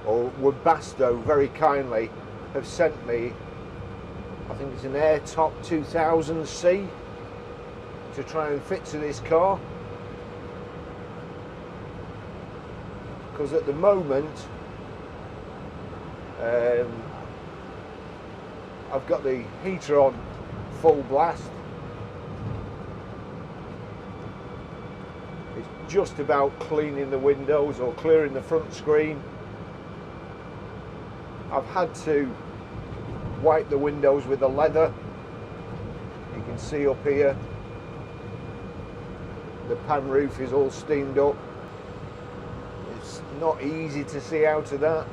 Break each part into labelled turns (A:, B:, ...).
A: or Webasto very kindly have sent me, I think it's an Airtop 2000C to try and fit to this car, because at the moment I've got the heater on full blast. It's just about cleaning the windows or clearing the front screen. I've had to wipe the windows with the leather. You can see up here the pan roof is all steamed up. It's not easy to see out of that.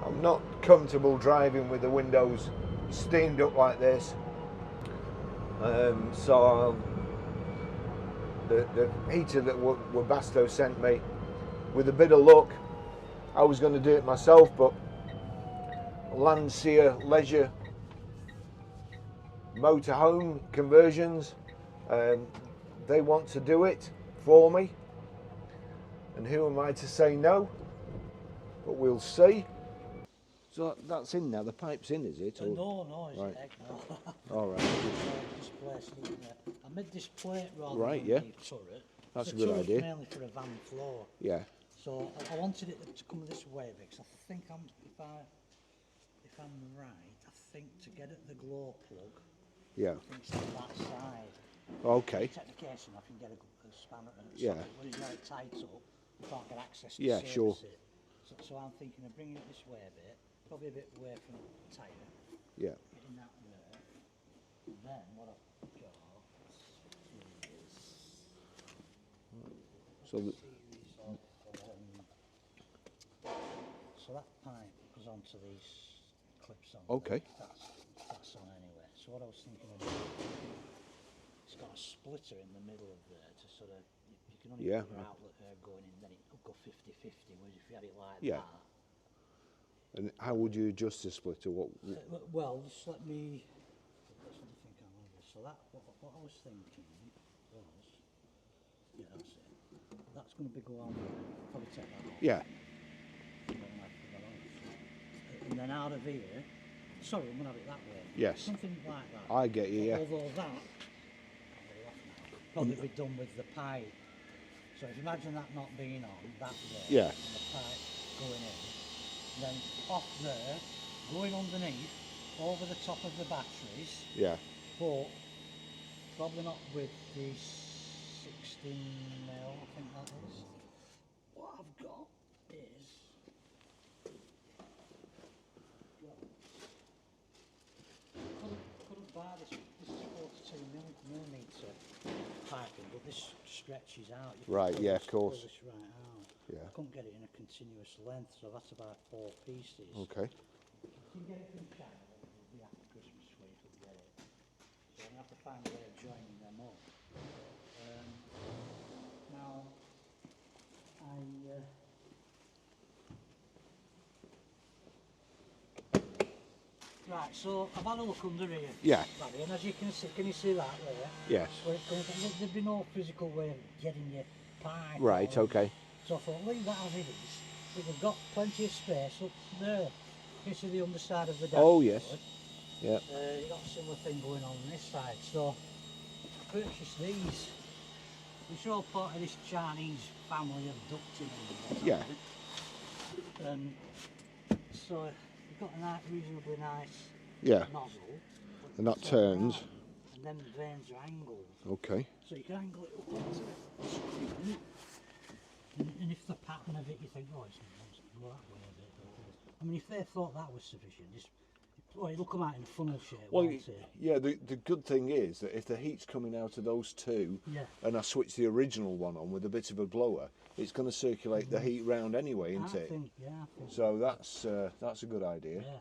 A: I'm not comfortable driving with the windows steamed up like this. So the heater that Webasto sent me, with a bit of luck, I was going to do it myself, but Lancia Leisure motorhome conversions, they want to do it for me, and who am I to say no? But we'll see. So that's in now, the pipe's in, is it? Or?
B: No, it's
A: right.
B: egg, no.
A: All right.
B: This place, I made this plate rather than
A: yeah.
B: the turret.
A: That's
B: the
A: a good
B: turret's
A: idea.
B: mainly for a van floor.
A: Yeah.
B: So I wanted it to come this way because I think if I'm right, I think to get at the glow plug,
A: Yeah.
B: I think it's on that side.
A: Okay.
B: Take the casing off and get a spanner and
A: Yeah.
B: socket. When it's very tight up, you can't get access to
A: Yeah,
B: service
A: sure.
B: it. So I'm thinking of bringing it this way a bit, probably a bit away from the tyre.
A: Yeah.
B: Getting that there. And then what I've got is
A: So the,
B: so that pipe goes onto these clips on.
A: okay.
B: That's on anyway. So what I was thinking of doing, it's got a splitter in the middle of there to sort of, you can only
A: Yeah.
B: put your outlet there going in, then it could go 50-50, whereas if you had it like
A: Yeah.
B: that.
A: And how would you adjust the splitter? What?
B: Well, just let me, let's let me think how I want to do. So that, what I was thinking was, yeah, that's it. That's going to be go on there. Probably take that off.
A: Yeah.
B: And then out of here, sorry, I'm going to have it that way.
A: Yes.
B: Something like that.
A: I get you. Yeah.
B: Although that, probably be done with the pipe. So if you imagine that not being on, that there,
A: Yeah.
B: and the pipe going in, then off there, going underneath, over the top of the batteries,
A: Yeah.
B: but probably not with the 16mm, I think that is. What I've got is, couldn't buy this is 42mm piping, but this stretches out. You can
A: Right,
B: pull
A: yeah,
B: this-
A: of course.
B: pull this right out.
A: Yeah.
B: I couldn't get it in a continuous length, so that's about 4 pieces.
A: Okay.
B: You can get it from China, it'll be after Christmas where you can get it. So I'm going to have to find a way of joining them up. Now, right, so I've had a look under here.
A: Yeah.
B: Barry, and as you can see, can you see that there?
A: Yes.
B: Where it comes from, there'd be no physical way of getting your pipe.
A: Right.
B: on.
A: Okay.
B: So I thought, leave that as it is. But we've got plenty of space up there. You can see the underside of the dashboard.
A: Oh yes. Yeah.
B: You've got a similar thing going on this side. So I purchased these. Which are all part of this Chinese family of ducting and
A: Yeah.
B: so you've got a nice, reasonably nice
A: Yeah.
B: nozzle.
A: And that
B: It's
A: turns.
B: round, and then the vanes are angled.
A: Okay.
B: So you can angle it up onto the screen. And if the pattern of it, you think, oh, it's not go that way a bit. I mean, if they thought that was sufficient, just, well, it'll come out in a funnel shape,
A: Well,
B: won't it?
A: yeah. The good thing is that if the heat's coming out of those two,
B: Yeah.
A: and I switch the original one on with a bit of a blower, it's going to circulate the heat round anyway, isn't
B: I
A: it?
B: think, yeah, I think.
A: So that's a good idea.
B: Yeah.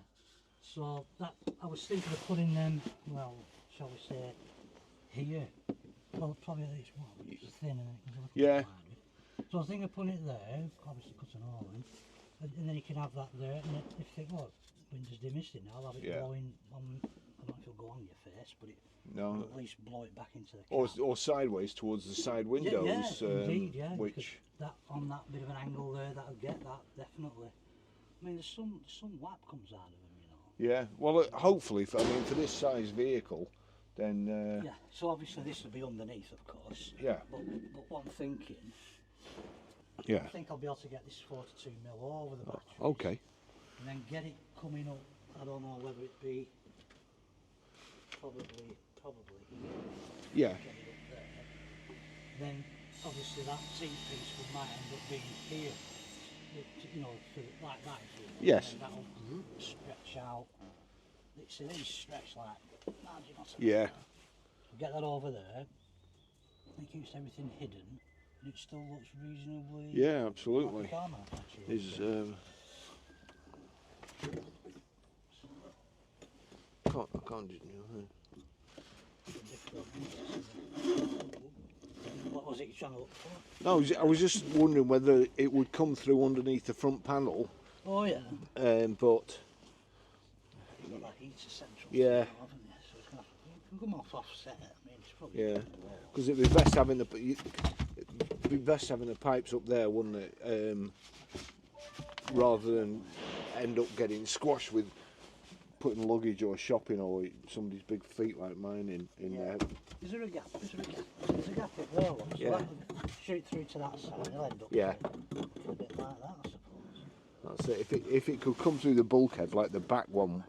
B: So that I was thinking of putting them, well, shall we say, here. Well, probably at least one, it's thin and it can look
A: Yeah.
B: wider. So I was thinking of putting it there, obviously cut an hole in, and then you can have that there. And if you think, well, window's demisted now, I'll have it
A: Yeah.
B: blowing on. I don't know if it'll go on your face, but it
A: No.
B: will at least blow it back into the
A: Or
B: cab.
A: sideways towards the side windows,
B: Yeah, indeed, yeah.
A: which
B: because that on that bit of an angle there, that'll get that, definitely. I mean, there's some whap comes out of them, you know.
A: Yeah, well, hopefully, for this size vehicle, then...
B: yeah, so obviously this will be underneath, of course.
A: Yeah.
B: But what I'm thinking,
A: Yeah.
B: I think I'll be able to get this 42mm over the battery.
A: Okay.
B: And then get it coming up, I don't know whether it be, probably here.
A: Yeah.
B: Get it up there. Then obviously that seat piece might end up being here. You know, like that.
A: Yes.
B: And that'll stretch out. See, these stretch like.
A: Yeah.
B: Get that over there. It keeps everything hidden, and it still looks reasonably.
A: Yeah, absolutely.
B: Like a car manufacturer.
A: I can't just.
B: What was it you're trying to look for?
A: No, I was just wondering whether it would come through underneath the front panel.
B: Oh yeah.
A: But.
B: You've got that heater central.
A: Yeah.
B: Now, haven't you? So it's gonna, you can come off offset. I mean, it's probably.
A: Yeah. Because it'd be best having the pipes up there, wouldn't it? Rather than end up getting squashed with putting luggage or shopping or somebody's big feet like mine in there.
B: Is there a gap? There's a gap up there, look. So
A: Yeah.
B: that'll shoot through to that side. It'll end up
A: Yeah.
B: a bit like that, I suppose.
A: That's it. If it could come through the bulkhead like the back one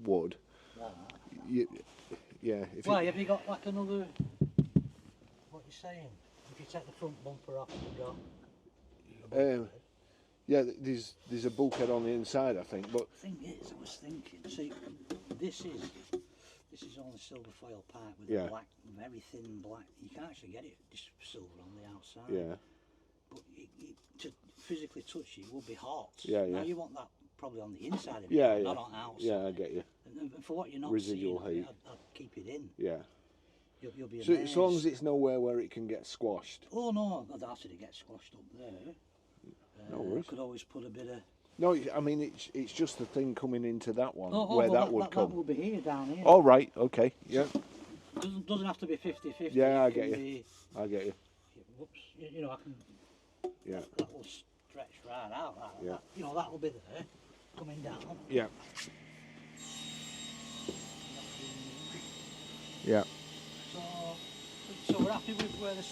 A: would, yeah.
B: Well, have you got like another? What you saying? If you take the front bumper off, you got.
A: Yeah, there's a bulkhead on the inside, I think. But
B: The thing is, I was thinking. See, this is only silver foil pipe with
A: Yeah.
B: a black, very thin black. You can actually get it just silver on the outside.
A: yeah,
B: But to physically touch it would be hot.
A: Yeah,
B: Now
A: yeah.
B: you want that probably on the inside of it,
A: yeah,
B: not on the outside.
A: yeah. I get you.
B: And for what you're not
A: Residual
B: seeing,
A: heat.
B: I'd keep it in.
A: Yeah.
B: You'll be
A: So
B: amazed.
A: as long as it's nowhere where it can get squashed.
B: Oh no, I doubt it gets squashed up there.
A: No worries.
B: Could always put a bit of.
A: No, I mean it's just the thing coming into that one
B: Oh,
A: where
B: well,
A: that would come.
B: That will be here, down here.
A: Oh right, okay, yeah,
B: Doesn't have to be 50-50.
A: Yeah, I
B: It
A: get
B: can
A: you.
B: be-
A: I get you.
B: Whoops, you know, I can.
A: Yeah,
B: That will stretch right out.
A: Yeah.
B: You know, that will be there, coming down.
A: yeah, yeah.
B: So we're happy with where the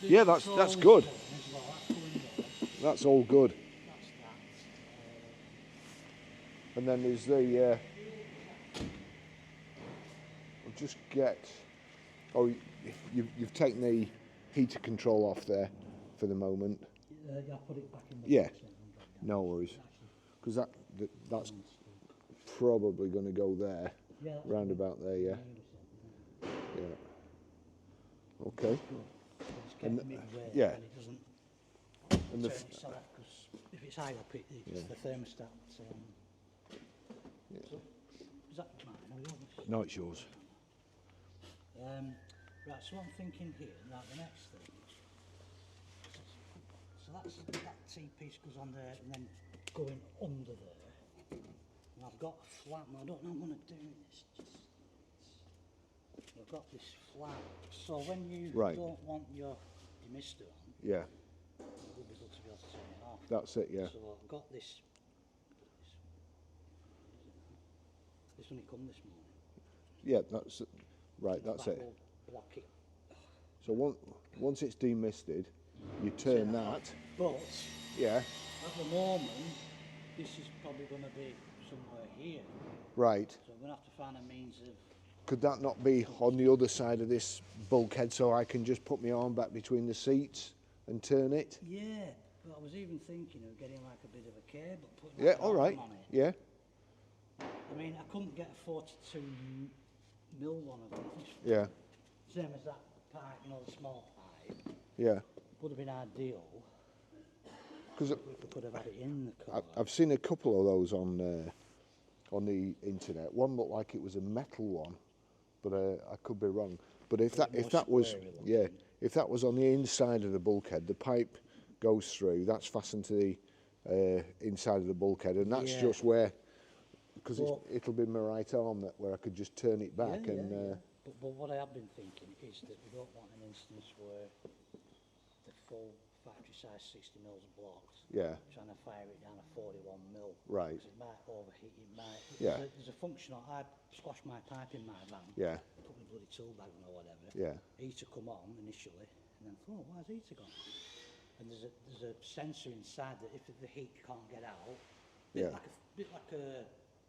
A: Yeah, that's
B: control's
A: good.
B: going as well. That's going there.
A: That's all good.
B: That's that.
A: And then there's the. I'll just get. Oh, you've taken the heater control off there for the moment.
B: Yeah, put it back in the
A: Yeah.
B: box then and drop it down.
A: No worries, because that's probably going to go there,
B: Yeah, that's
A: round
B: good.
A: about there. Yeah, yeah. Okay.
B: It's kept
A: And
B: midway
A: yeah.
B: and it doesn't
A: And the
B: turn itself up, because if it's high up, it's
A: Yeah.
B: the thermostat.
A: Yeah.
B: So, is that mine? Or yours?
A: No, it's yours.
B: Right, so I'm thinking here, now the next thing. So that T-piece goes on there and then going under there. And I've got a flap, and I don't know what I'm doing this. I've got this flap. So when you
A: Right.
B: don't want your demister on,
A: Yeah,
B: it would be good to be able to turn it off.
A: that's it. Yeah,
B: So I've got this. This when it come this morning.
A: yeah. That's right. That's
B: That
A: it.
B: will block it.
A: So once it's demisted, you turn that.
B: But
A: Yeah.
B: at the moment, this is probably going to be somewhere here.
A: Right.
B: So I'm going to have to find a means of.
A: Could that not be on the other side of this bulkhead so I can just put my arm back between the seats and turn it?
B: Yeah, but I was even thinking of getting like a bit of a cable, putting
A: Yeah.
B: like
A: All
B: an
A: right.
B: arm on it.
A: Yeah.
B: I mean, I couldn't get a 42mm one of them.
A: Yeah.
B: Same as that pipe, you know, the small pipe.
A: Yeah.
B: Would have been ideal
A: Because
B: if we could have had it in the car.
A: I've seen a couple of those on the internet. One looked like it was a metal one, but I could be wrong. But if that was if that was on the inside of the bulkhead, the pipe goes through. That's fastened to the inside of the bulkhead, and that's
B: Yeah.
A: just where, because
B: Well-
A: it'll be my right arm where I could just turn it back and.
B: But what I have been thinking is that we don't want an instance where the full factory size 60 mils blocks.
A: Yeah.
B: Trying to fire it down a 41 mil.
A: Right.
B: Because it might overheat, it might.
A: Yeah.
B: There's a functional. I squashed my pipe in my van.
A: Yeah.
B: Put my bloody tool bag on or whatever.
A: Yeah.
B: Heater come on initially, and then thought, why's the heater gone? And there's a sensor inside that if the heat can't get out, bit like a.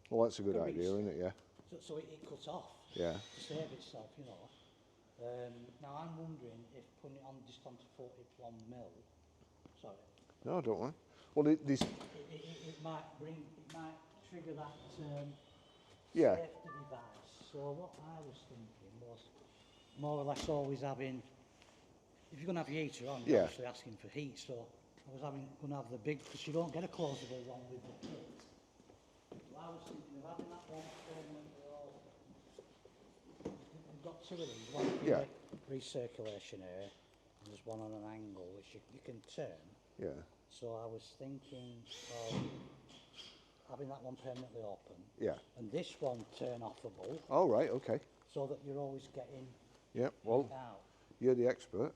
A: Well, that's a good idea, isn't it? Yeah.
B: So it cuts off.
A: Yeah.
B: To save itself, you know. Now I'm wondering if putting it on just onto 41 mil. Sorry.
A: No, don't worry. Well, this.
B: It might trigger that
A: Yeah.
B: safety device. So what I was thinking was more or less always having. If you're going to have your heater on, you're obviously asking for heat. So I was going to have the big, because you don't get a closable one with the kit. So I was thinking of having that one permanently all. We've got two of these. One for recirculation air, and there's one on an angle which you can turn.
A: Yeah.
B: So I was thinking of having that one permanently open.
A: Yeah.
B: And this one turn offable.
A: Oh, right. Okay.
B: So that you're always getting
A: well,
B: out.
A: You're the expert.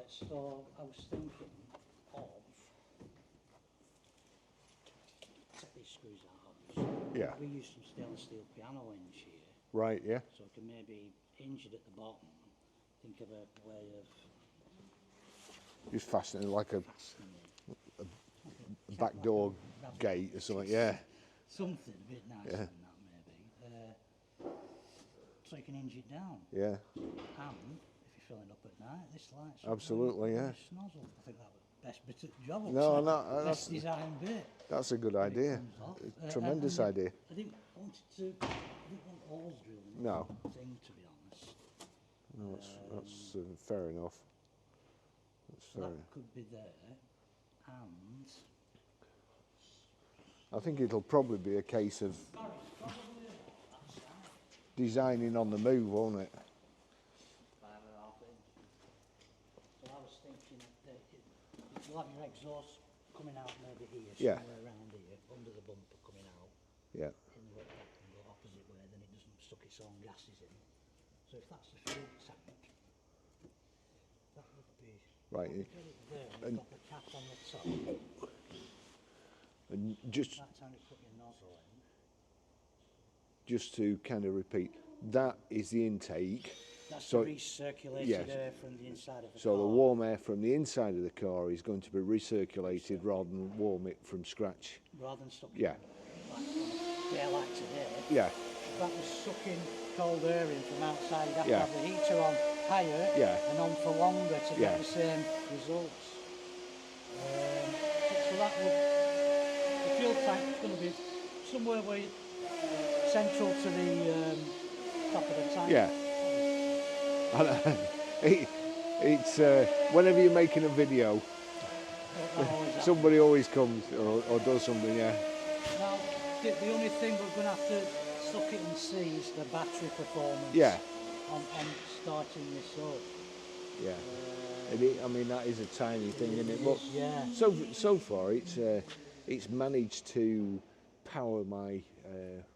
B: So I was thinking of take these screws out obviously.
A: Yeah.
B: We use some stainless steel piano hinge here.
A: Right. Yeah.
B: So I can maybe hinge it at the bottom. Think of a way of
A: Just fastening like a
B: fastening
A: back door gate or something. Yeah.
B: something a bit nicer than that maybe. So you can hinge it down.
A: Yeah.
B: And if you're filling up at night, this light's
A: Absolutely. Yeah.
B: Snozzle. I think that was the best bit of the job.
A: No,
B: Best
A: that's
B: design bit.
A: that's a good idea. Tremendous idea.
B: I didn't want holes drilled in
A: No.
B: the thing, to be honest.
A: No, that's fair enough. That's
B: So
A: fair.
B: that could be there, and
A: I think it'll probably be a case of designing on the move, won't it?
B: 5.5 inch. So I was thinking that you'll have your exhaust coming out maybe here, somewhere around here, under the bumper coming out.
A: Yeah.
B: In the way that can go opposite way, then it doesn't suck its own gases in. So if that's the fuel tank, that would be
A: Right.
B: get it there, and you've got the cap on the top.
A: And just
B: That time you put your nozzle in.
A: just to kind of repeat, that is the intake.
B: That's
A: So-
B: the recirculated
A: yes.
B: air from the inside of the
A: So
B: car.
A: the warm air from the inside of the car is going to be recirculated rather than warm it from scratch.
B: rather than sucking.
A: Yeah.
B: Like today.
A: Yeah.
B: If that was sucking cold air in from outside, you'd have
A: Yeah.
B: to have the heater on higher
A: Yeah.
B: and on for longer to
A: Yeah.
B: get the same results. So that would, the fuel tank's going to be somewhere where central to the top of the tank.
A: Yeah. It's whenever you're making a video,
B: That always happens.
A: somebody always comes or does something. Yeah.
B: Now, the only thing we're going to have to suck it and see is the battery performance.
A: Yeah.
B: On starting this up.
A: Yeah. I mean, that is a tiny thing, isn't it? But
B: Yeah.
A: so far, it's managed to power my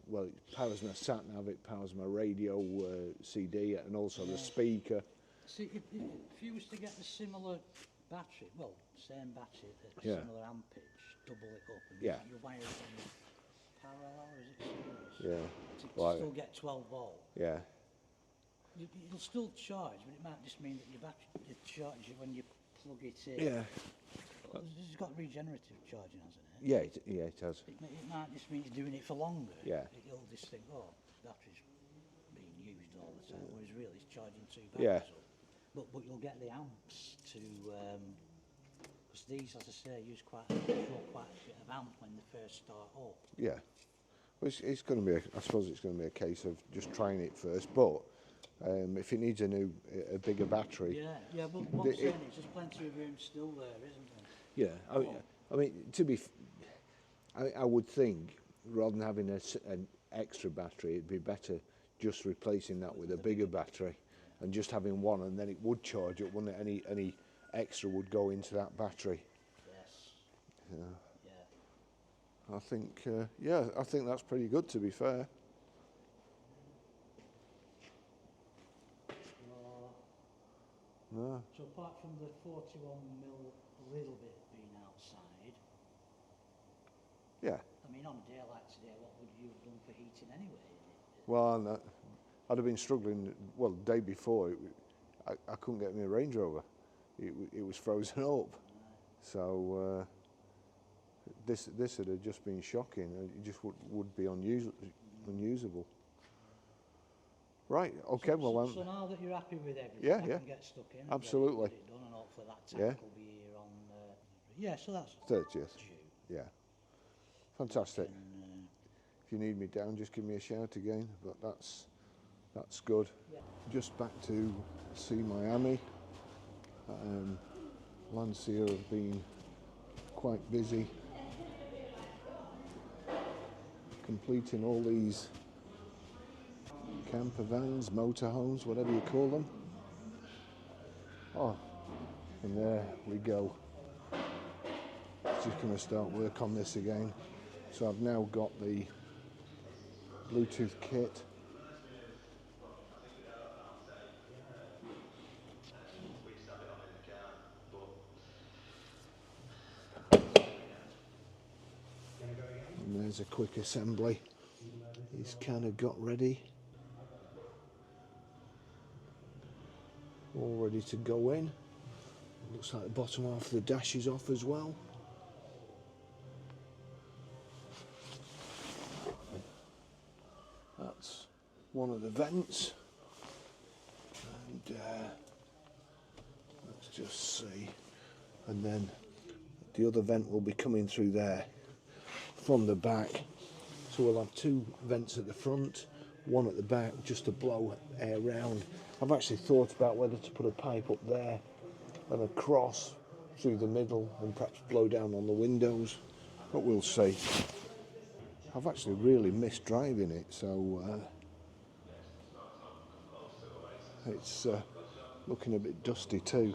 A: well, it powers my sat nav, it powers my radio CD, and also the speaker.
B: See, if you was to get the similar battery, well, same battery at
A: Yeah.
B: similar ampage, double it up, and
A: Yeah.
B: your wires in parallel, or is it series?
A: Yeah.
B: To
A: Like-
B: still get 12 volt.
A: Yeah.
B: It'll still charge, but it might just mean that your battery it charges when you plug it in.
A: Yeah.
B: It's got regenerative charging, hasn't it?
A: Yeah. It has.
B: It might just mean you're doing it for longer.
A: Yeah.
B: You'll just think, oh, battery's being used all the time, whereas really it's charging two
A: Yeah.
B: batteries up. But you'll get the amps to, because these, as I say, use draw quite a bit of amp when they first start up.
A: Yeah. Well, it's going to be. I suppose it's going to be a case of just trying it first. But if it needs a bigger battery.
B: Yeah, but what I'm saying is there's plenty of room still there, isn't there?
A: Yeah. I mean, I would think rather than having an extra battery, it'd be better just replacing that with a bigger battery, and just having one, and then it would charge it, wouldn't it? Any extra would go into that battery.
B: Yes.
A: Yeah.
B: Yeah.
A: I think that's pretty good, to be fair. No.
B: So apart from the 41mm little bit being outside,
A: Yeah.
B: I mean on a day like today, what would you have done for heating anyway?
A: Well, no, I'd have been struggling. Well, the day before, I couldn't get me a Range Rover. It was frozen up. So this would have just been shocking. It just would be unusable. Right. Okay.
B: So now that you're happy with everything,
A: yeah,
B: I
A: yeah,
B: can get stuck in.
A: absolutely.
B: And get it done, and hopefully that tank will be here on. Yeah. So that's
A: 30th.
B: June.
A: Yeah. Fantastic. If you need me down, just give me a shout again. But that's good.
B: Yeah.
A: Just back to see my Ami. Lancia have been quite busy completing all these camper vans, motorhomes, whatever you call them. Oh, and there we go. Just going to start work on this again. So I've now got the Bluetooth kit. And there's a quick assembly. He's kind of got ready. All ready to go in. Looks like the bottom half of the dash is off as well. That's one of the vents. And let's just see. And then the other vent will be coming through there from the back. So we'll have two vents at the front, one at the back, just to blow air round. I've actually thought about whether to put a pipe up there and across through the middle and perhaps blow down on the windows, but we'll see. I've actually really missed driving it, so it's looking a bit dusty too.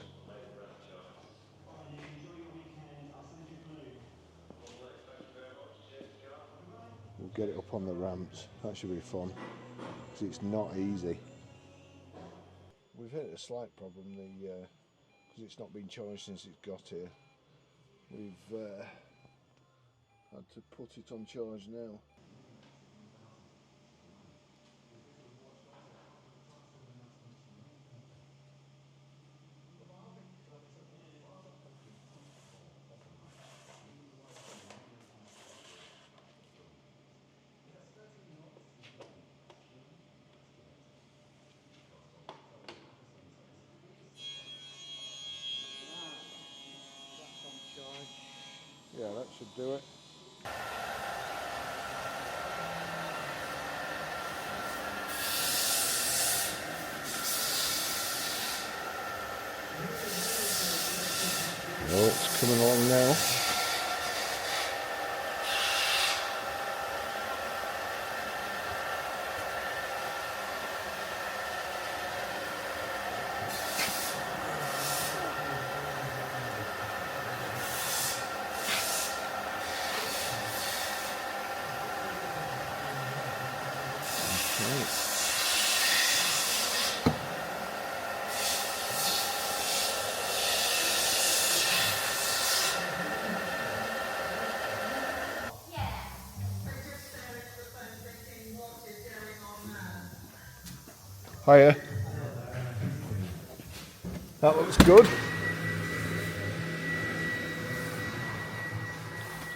A: We'll get it up on the ramps. That should be fun, because it's not easy. We've hit a slight problem, because it's not been charged since it's got here. We've had to put it on charge now. Yeah, that should do it. Oh, it's coming along now. Hiya. That looks good.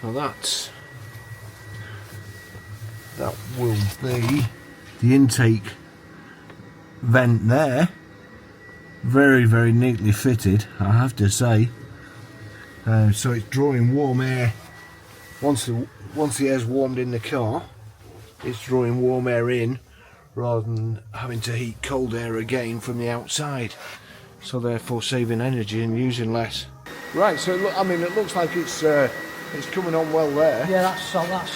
A: So that will be the intake vent there. Very, very neatly fitted, I have to say. So it's drawing warm air. Once the air's warmed in the car, it's drawing warm air in, rather than having to heat cold air again from the outside, so therefore saving energy and using less. Right, so look, I mean, it looks like it's coming on well there.
B: Yeah, that's solid,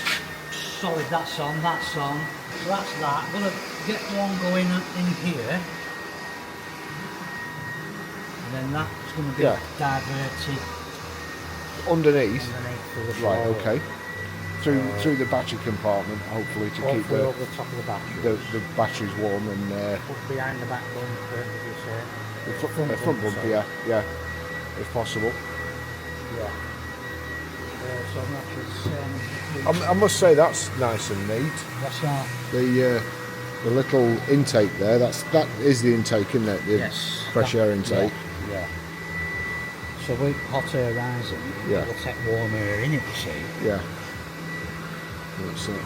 B: that's on. So that's that. I'm going to get one going in here, and then that's going to be diverted
A: underneath
B: to the floor.
A: Right, okay. Through the battery compartment, hopefully, to keep
B: over the top of the battery.
A: The batteries warm and
B: put behind the back bumper, as you say.
A: the front bumper, yeah, if possible.
B: Yeah. So I'm not sure
A: I must say that's nice and neat.
B: What's that?
A: The little intake there. That is the intake, isn't it? The
B: Yes.
A: fresh air intake.
B: Yeah. So with hot air rising,
A: Yeah.
B: it'll take warm air in it, you see.
A: Yeah. That's it.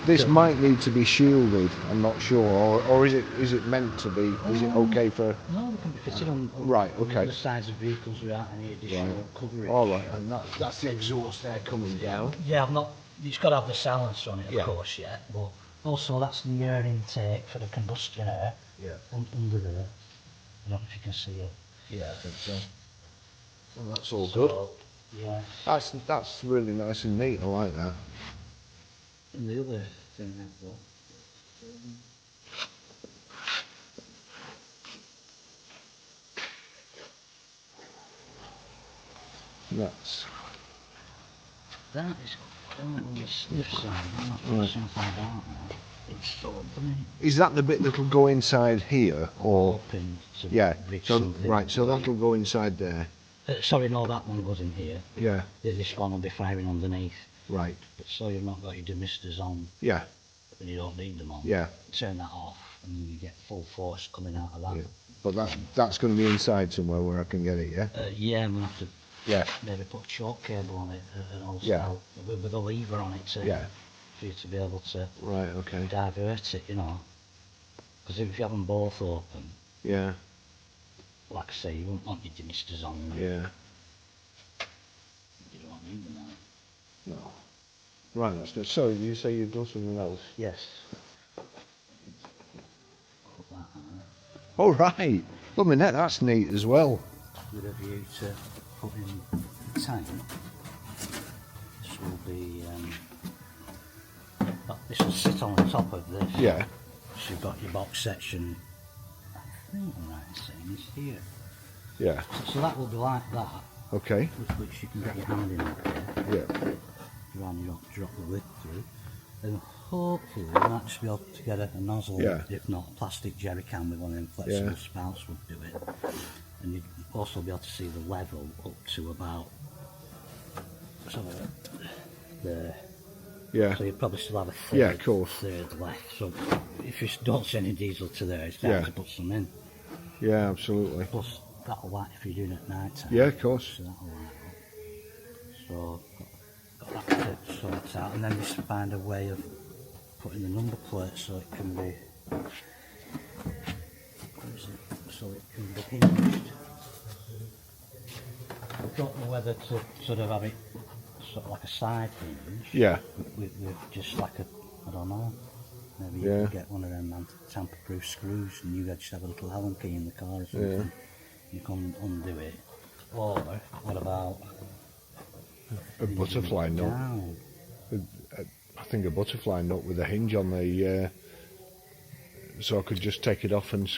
A: This might need to be shielded. I'm not sure, or is it meant to be? Is it okay for?
B: No, they can be fitted on
A: Right. Okay.
B: the sides of vehicles without any additional coverage.
A: All right, and that's the exhaust there coming down.
B: Yeah, I've not. It's got to have the silencer on it, of
A: Yeah.
B: course, yeah. But also that's the air intake for the combustion air.
A: Yeah.
B: Under there. I don't know if you can see it.
A: Yeah, I think so. Well, that's all
B: So,
A: good.
B: yeah.
A: That's really nice and neat. I like that.
B: And the other thing I've got.
A: That's
B: That is on the stiff side. I'm not sure something about that. It's sort of
A: Is that the bit that'll go inside here, or?
B: up into
A: Yeah. So
B: something.
A: right, so that'll go inside there.
B: Sorry, no, that one goes in here.
A: Yeah.
B: This one will be firing underneath.
A: Right.
B: But so you've not got your demisters on.
A: Yeah.
B: And you don't need them on.
A: Yeah.
B: Turn that off, and you get full force coming out of that.
A: Yeah. But that's going to be inside somewhere where I can get it. Yeah.
B: Yeah, I'm gonna have to.
A: Yeah.
B: Maybe put a short cable on it, and also
A: Yeah.
B: with a lever on it to.
A: Yeah.
B: For you to be able to.
A: Right. Okay.
B: Divert it, you know. Because if you have them both open.
A: Yeah.
B: Like I say, you won't want your demisters on.
A: Yeah.
B: You don't need them on.
A: No. Right, that's good. So you say you've done something else?
B: Yes. Put that on
A: Oh right. Look, my net, that's neat as well.
B: with a view to put in the tank. This will be. This will sit on the top of this.
A: Yeah.
B: So you've got your box section. I think I'm right in saying it's here.
A: Yeah.
B: So that will be like that.
A: Okay.
B: Which you can get your hand in up here.
A: Yeah.
B: You don't drop the lid through. And hopefully you might just be able to get a nozzle,
A: Yeah.
B: if not a plastic jerry can with one of them flexible spouts would do it. And you'd also be able to see the level up to about there.
A: Yeah.
B: So you'd probably still have a third,
A: Yeah, of course.
B: third left. So if you don't send any diesel to there, it's time to put some in.
A: Yeah, absolutely.
B: Plus that'll light if you're doing it at night time.
A: Yeah, of course.
B: So that'll light up. So got that to sort out, and then just find a way of putting the number plate so it can be so it can be hinged. I don't know whether to sort of have it sort of like a side hinge.
A: Yeah.
B: With just like a, I don't know. Maybe you could get one of them tamper-proof screws, and you just have a little Allen key in the car or something.
A: Yeah.
B: You can undo it. Or what about
A: A butterfly nut.
B: down?
A: I think a butterfly nut with a hinge on the, so I could just take it off and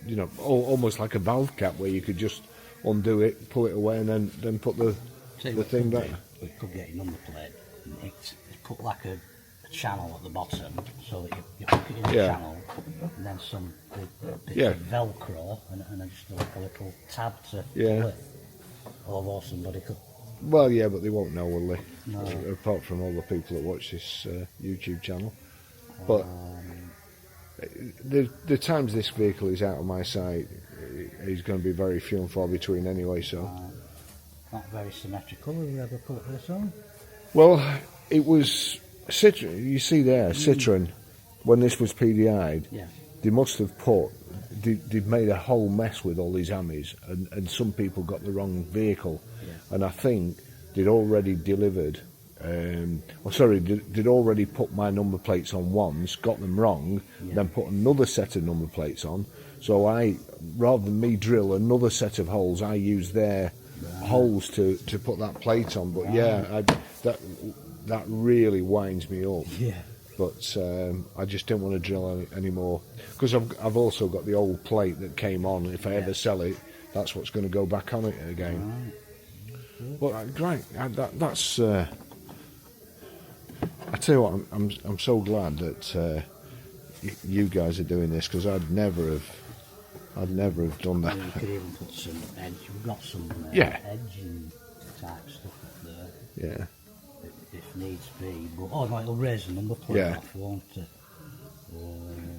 A: you know, almost like a valve cap where you could just undo it, pull it away, and then put the thing back.
B: We could get your number plate and put like a channel at the bottom so that you hook it in the channel, and then some bits of Velcro and then just like a little tab to pull it. Although somebody could.
A: Well, yeah, but they won't know, will they?
B: No.
A: Apart from all the people that watch this YouTube channel. But the times this vehicle is out of my sight is going to be very few and far between anyway, so...
B: Not very symmetrical. Have you ever put this on?
A: Well, it was Citroen. You see there, Citroen, when this was PDI'd, they must have they'd made a whole mess with all these Amis, and some people got the wrong vehicle. And I think they'd already delivered, they'd already put my number plates on once, got them wrong, then put another set of number plates on. So rather than me drill another set of holes, I used their holes to put that plate on. But that really winds me up. Yeah. But I just didn't want to drill any more, because I've also got the old plate that came on. If I ever sell it, that's what's going to go back on it again. But great, that's. I tell you what, I'm so glad that you guys are doing this, because I'd never have done that.
B: You could even put some edge. We've got some
A: Yeah.
B: edging type stuff up there.
A: Yeah.
B: If needs be, but no, it'll raise the number plate off, won't it?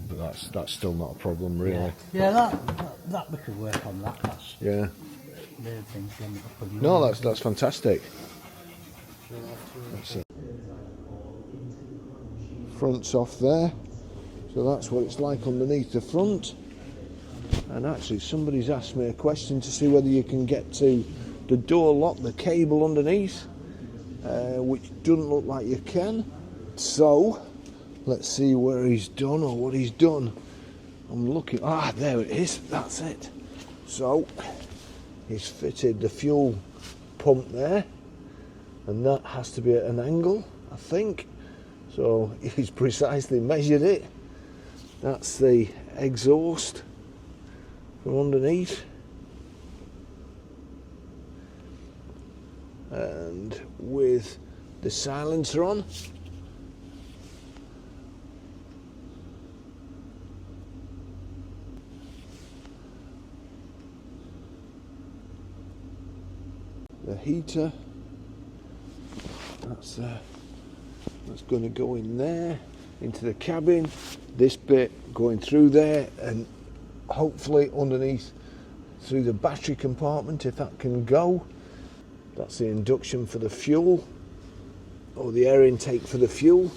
A: But that's still not a problem, really.
B: Yeah, that we could work on that. That's
A: No, that's fantastic. That's it. Front's off there, so that's what it's like underneath the front. And actually, somebody's asked me a question to see whether you can get to the door lock, the cable underneath, which doesn't look like you can. So let's see where he's done or what he's done. I'm looking. Ah, there it is. That's it. So he's fitted the fuel pump there, and that has to be at an angle, I think. So he's precisely measured it. That's the exhaust from underneath, and with the silencer on. The heater, that's going to go in there, into the cabin. This bit going through there, and hopefully underneath through the battery compartment, if that can go. That's the induction for the fuel, or the air intake for the fuel.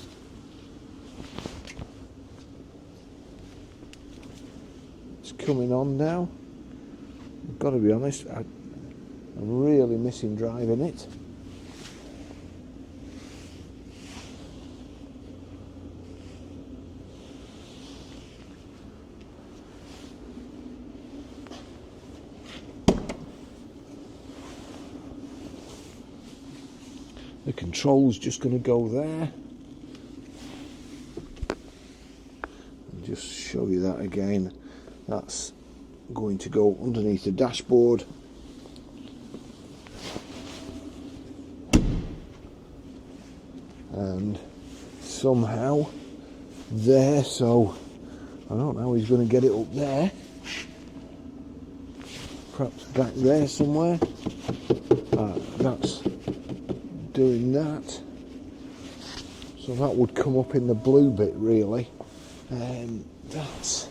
A: It's coming on now. I've got to be honest, I'm really missing driving it. The control's just going to go there. I'll just show you that again. That's going to go underneath the dashboard. And somehow there, so I don't know how he's going to get it up there. Perhaps back there somewhere. That's doing that, so that would come up in the blue bit, really. That's,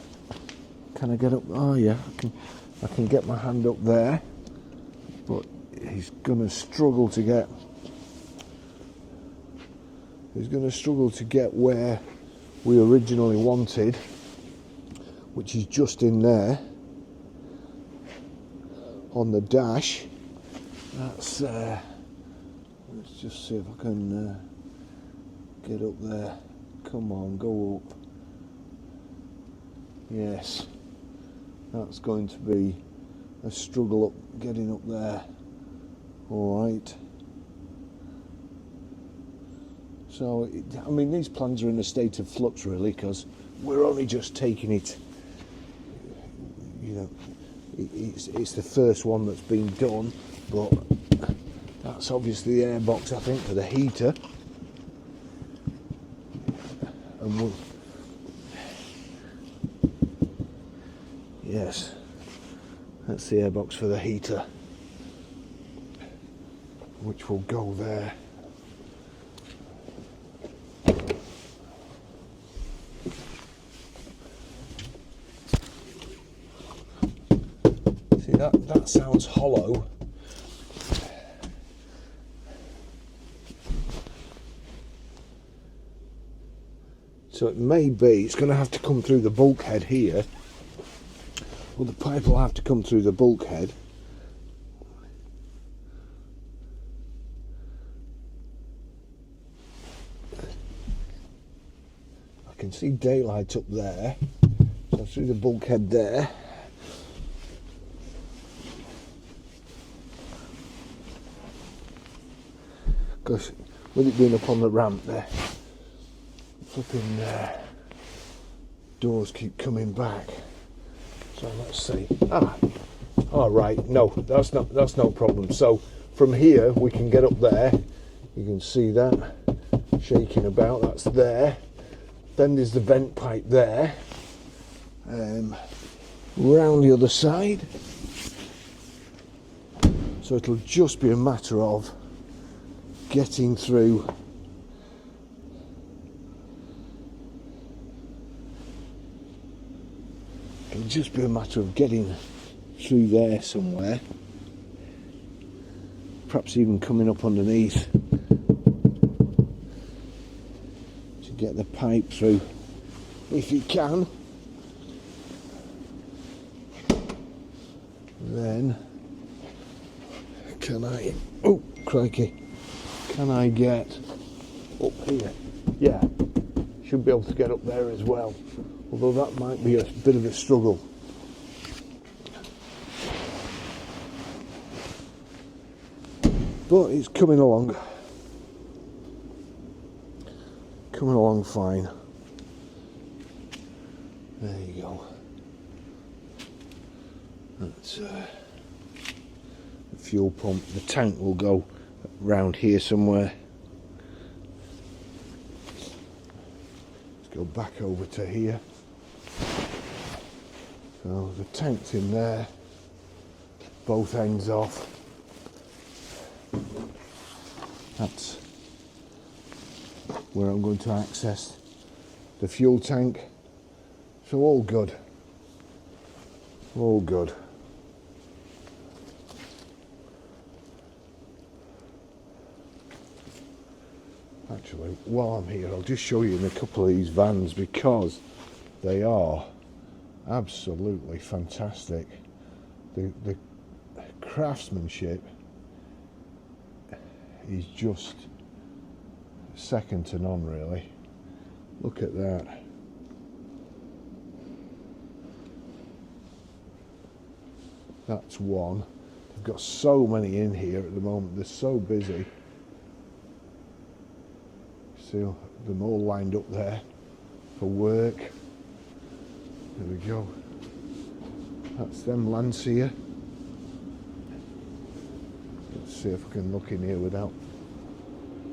A: can I get up? Oh yeah, I can get my hand up there, but he's going to struggle to get. He's going to struggle to get where we originally wanted, which is just in there on the dash. That's. Let's just see if I can get up there. Come on, go up. Yes, that's going to be a struggle up getting up there. All right. So, I mean, these plans are in a state of flux, really, because we're only just taking it. You know, it's the first one that's been done, but. That's obviously the airbox, I think, for the heater. And yes, that's the airbox for the heater, which will go there. See, that sounds hollow. So it may be, it's going to have to come through the bulkhead here. Well, the pipe will have to come through the bulkhead. I can see daylight up there. So through the bulkhead there. Because with it being up on the ramp there, flipping doors keep coming back. So let's see. All right. No, that's no problem. So from here we can get up there. You can see that shaking about. That's there. Then there's the vent pipe there. Round the other side. So it'll just be a matter of getting through. It'll just be a matter of getting through there somewhere. Perhaps even coming up underneath to get the pipe through, if you can. Then can I, oh crikey, can I get up here? Yeah, should be able to get up there as well, although that might be a bit of a struggle. But it's coming along fine. There you go. That's the fuel pump. The tank will go round here somewhere. Let's go back over to here. So the tank's in there, both ends off. That's where I'm going to access the fuel tank. So all good. All good. Actually, while I'm here, I'll just show you in a couple of these vans because they are absolutely fantastic. The craftsmanship is just second to none, really. Look at that. That's one. They've got so many in here at the moment. They're so busy. See them all lined up there for work. There we go. That's them Lancia. Let's see if I can look in here without.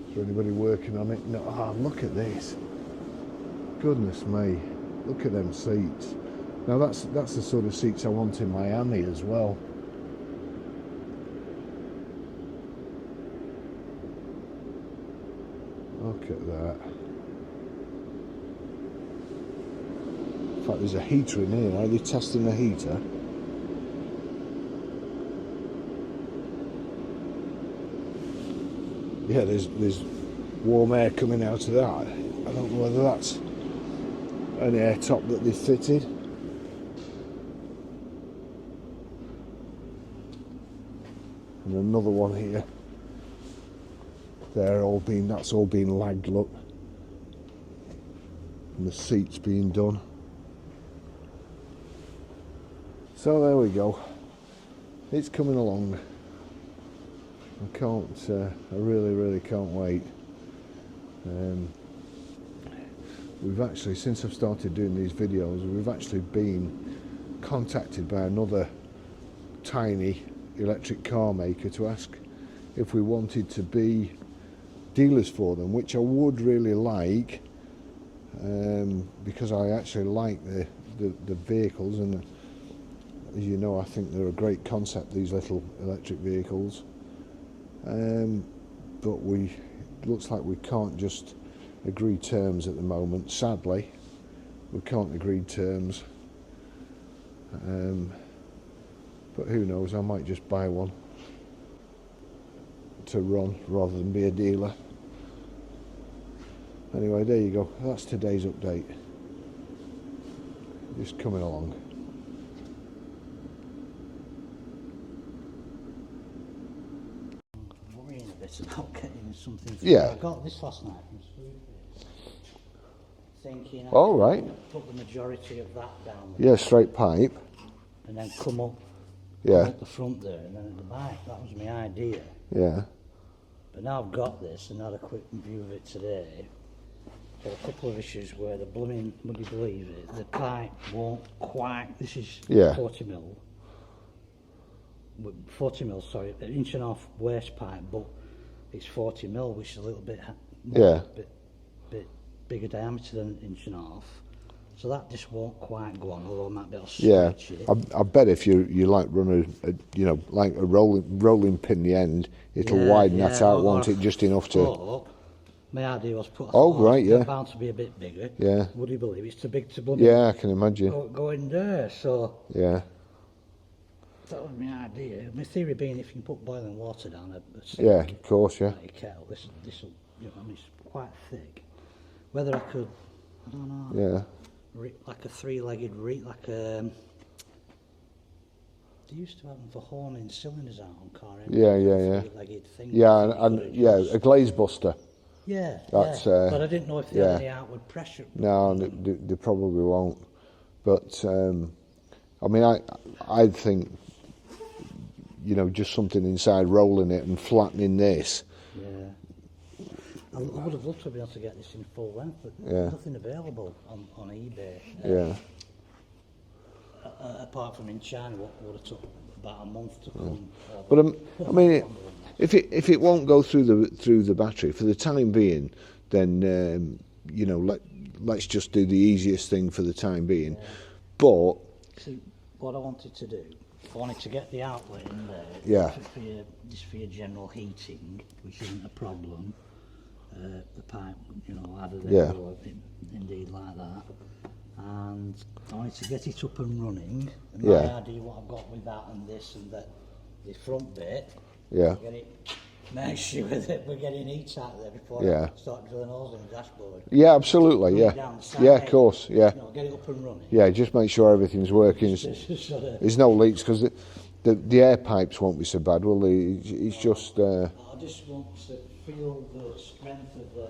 A: Is there anybody working on it? No. Ah, look at this. Goodness me. Look at them seats. Now that's the sort of seats I want in Miami as well. Look at that. In fact, there's a heater in here. Are they testing the heater? Yeah, there's warm air coming out of that. I don't know whether that's an airtop that they fitted. And another one here. That's all been lagged, look. And the seats being done. So there we go. It's coming along. I really can't wait. We've actually, since I've started doing these videos, we've actually been contacted by another tiny electric car maker to ask if we wanted to be dealers for them, which I would really like, because I actually like the vehicles, and as you know, I think they're a great concept, these little electric vehicles. But it looks like we can't just agree terms at the moment. Sadly, we can't agree terms. But who knows, I might just buy one to run rather than be a dealer. Anyway, there you go. That's today's update. Just coming along.
B: Worrying a bit about getting something.
A: Yeah.
B: I got this last night from Sweetfields. Thinking
A: All right.
B: Put the majority of that down.
A: Yeah, straight pipe.
B: And then come up.
A: Yeah.
B: Come up the front there, and then at the back. That was my idea.
A: Yeah.
B: But now I've got this and had a quick view of it today. Got a couple of issues where the blooming, would you believe it, the pipe won't quite, this is 40 mil. 40 mil, sorry, an inch and a half waste pipe, but it's 40 mil, which is a little bit, bit bigger diameter than 1.5 inches. So that just won't quite go on, although I might be able to
A: Yeah,
B: stretch it.
A: I bet if you like run a you know, like a rolling pin the end, it'll widen that out, won't it? Just enough to.
B: Oh, my idea was put.
A: Right, yeah.
B: They're bound to be a bit bigger.
A: Yeah.
B: Would you believe it's too big to bloody?
A: Yeah, I can imagine.
B: Go in there. So.
A: Yeah.
B: That was my idea. My theory being, if you can put boiling water down a
A: Yeah, of course, yeah.
B: like a kettle, this will, you know, I mean, it's quite thick. Whether I could, I don't know.
A: Yeah.
B: Like a three-legged like they used to have them for honing cylinders out on car engines.
A: Yeah.
B: Three-legged thing.
A: Yeah, and a glaze buster.
B: Yeah,
A: that's.
B: But I didn't know if they had any outward pressure.
A: No, they probably won't. But I mean, I think, you know, just something inside rolling it and flattening this.
B: Yeah. I would have loved to be able to get this in full length, but there's nothing available on eBay. Apart from in China, what would have took about a month to come.
A: But I mean, if it won't go through the battery for the time being, then you know, let's just do the easiest thing for the time being.
B: Yeah.
A: But
B: see, what I wanted to do, I wanted to get the outlet in there.
A: Yeah.
B: Just for your general heating, which isn't a problem. The pipe, you know, either there or indeed like that. And I wanted to get it up and running. And my idea, what I've got with that and this and that, the front bit, get it, make sure that we're getting heat out of there before I start drilling holes in the dashboard. Yeah, absolutely. Yeah, of course. Yeah. You know, get it up and running.
A: Yeah, just make sure everything's working. There's no leaks because the air pipes won't be so bad, will they? It's just.
B: I just want to feel the strength of the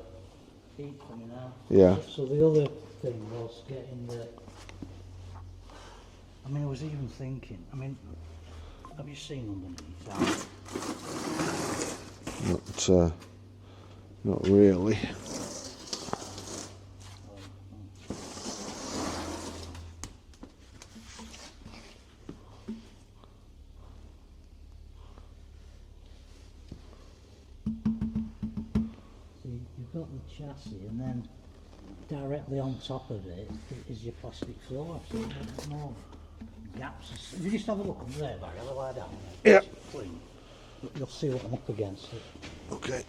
B: heat coming out.
A: Yeah.
B: So the other thing was getting the. I mean, I was even thinking. I mean, have you seen underneath?
A: Not really.
B: You've got the chassis, and then directly on top of it is your plastic floor. So there's no gaps. If you just have a look under there, Barry, I'll lie down there.
A: Yeah.
B: Clean. You'll see what I'm up against.
A: Okay.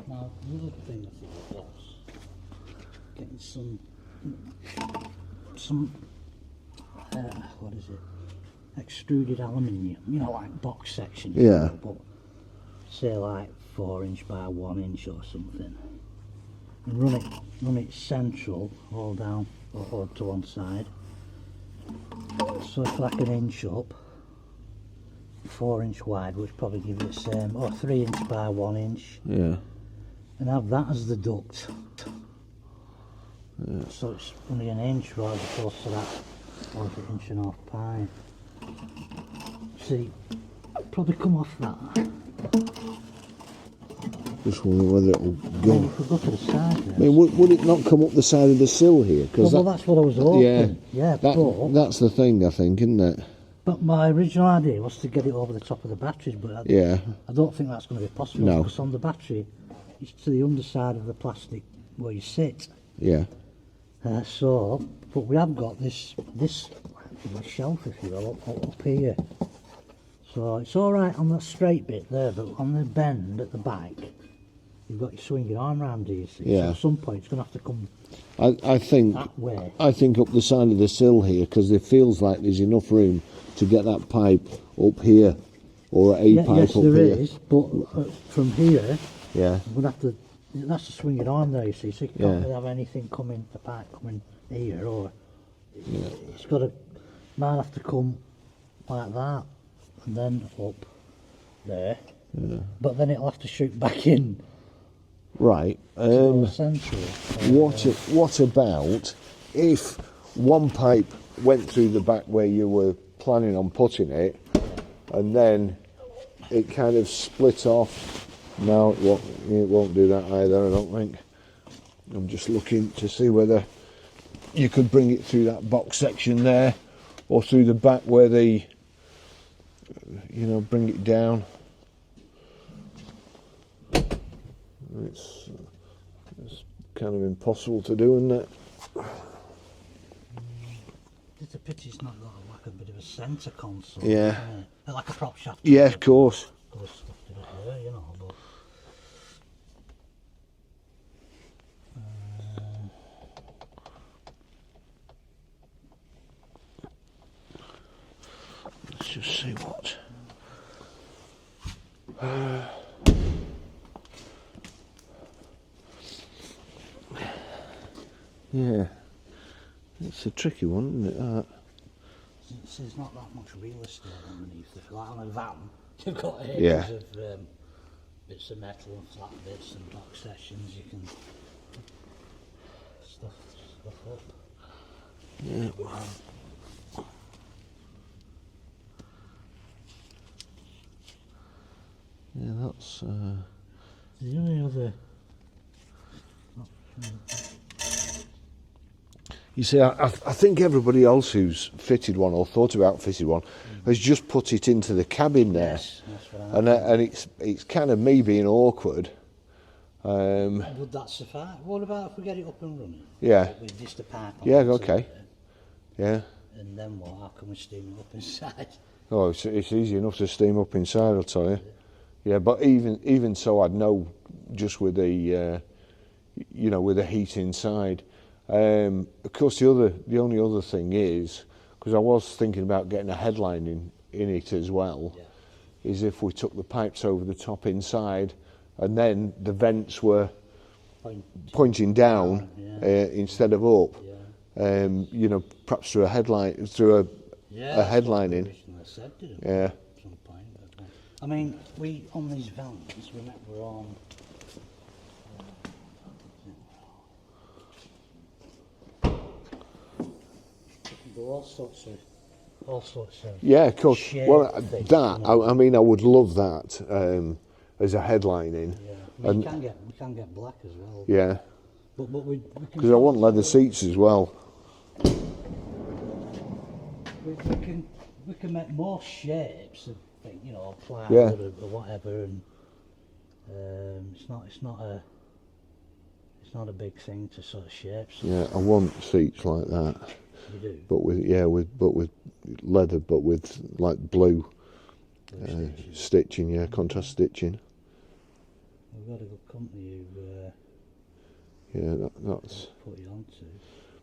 B: Now, the other thing I thought was getting some what is it? Extruded aluminium, you know, like box sections.
A: Yeah.
B: You know, but say like 4 inch by 1 inch or something, and run it central, all down or to one side. So it's like 1 inch up, 4 inch wide, which probably give it the same, or 3 inch by 1 inch.
A: Yeah.
B: And have that as the duct. Yeah. So it's only 1 inch rather close to that, or 1.5 inch pipe. See, probably come off that.
A: Just wonder whether it'll go.
B: Maybe if we go to the side there.
A: I mean, would it not come up the side of the sill here?
B: Well, that's what I was hoping. Yeah, but
A: that's the thing, I think, isn't it?
B: But my original idea was to get it over the top of the batteries, but I don't think that's going to be possible.
A: No.
B: Because on the battery, it's to the underside of the plastic where you sit.
A: Yeah.
B: But we have got this shelf, if you will, up here. So it's all right on that straight bit there, but on the bend at the back, you've got your swinging arm round here.
A: Yeah.
B: So at some point, it's going to have to come.
A: I think
B: that way.
A: I think up the side of the sill here, because it feels like there's enough room to get that pipe up here, or a pipe
B: yes,
A: up
B: there
A: here.
B: is, but from here,
A: yeah,
B: we're going to have to. That's the swinging arm there, you see. So you can't really have anything coming, the pipe coming here, or it's got to. Might have to come like that, and then up there. Yeah. But then it'll have to shoot back in.
A: Right.
B: Central.
A: What about if one pipe went through the back where you were planning on putting it, and then it kind of split off? No, it won't do that either, I don't think. I'm just looking to see whether you could bring it through that box section there, or through the back where the you know, bring it down. It's kind of impossible to do, isn't it?
B: It's a pity it's not got like a bit of a centre console.
A: Yeah.
B: Like a prop shaft.
A: Yeah, of course.
B: Could have stuffed it up there, you know, but...
A: Let's just see what... yeah. It's a tricky one, isn't it, that?
B: There's not that much real estate underneath. Like on a van, you've got acres
A: Yeah.
B: of bits of metal and flat bits and dock sections. You can stuff up.
A: Yeah. Yeah, that's...
B: The only other...
A: You see, I think everybody else who's fitted one or thought about fitting one has just put it into the cabin there.
B: Yes, that's what I
A: And it's kind of me being awkward.
B: Would that suffice? What about if we get it up and running?
A: Yeah.
B: With just a pipe on
A: Yeah,
B: the
A: okay.
B: there,
A: Yeah.
B: and then what? How can we steam it up inside?
A: Oh, it's easy enough to steam up inside, I'll tell you. Yeah, but even so, I'd know just with the, you know, with the heat inside. Of course, the only other thing is, because I was thinking about getting a headline in it as well,
B: Yeah.
A: is if we took the pipes over the top inside, and then the vents were pointing down instead of up.
B: Yeah.
A: You know, perhaps through a headline, through a headlining.
B: Originally said, didn't
A: Yeah.
B: At some point. But, I mean, we on these vans, we're on. All sorts of
A: Yeah, of course.
B: shape
A: Well,
B: things,
A: that
B: you know.
A: I mean, I would love that as a headlining.
B: Yeah, I mean, we can get black as well.
A: Yeah,
B: But we
A: because I want leather seats as well.
B: we can make more shapes of things, you know, plywood or whatever, and it's not a big thing to sort of shape.
A: Yeah, I want seats like that.
B: You do.
A: But with leather, but with like blue stitching, contrast stitching.
B: We've got a good company who
A: That's.
B: put you onto.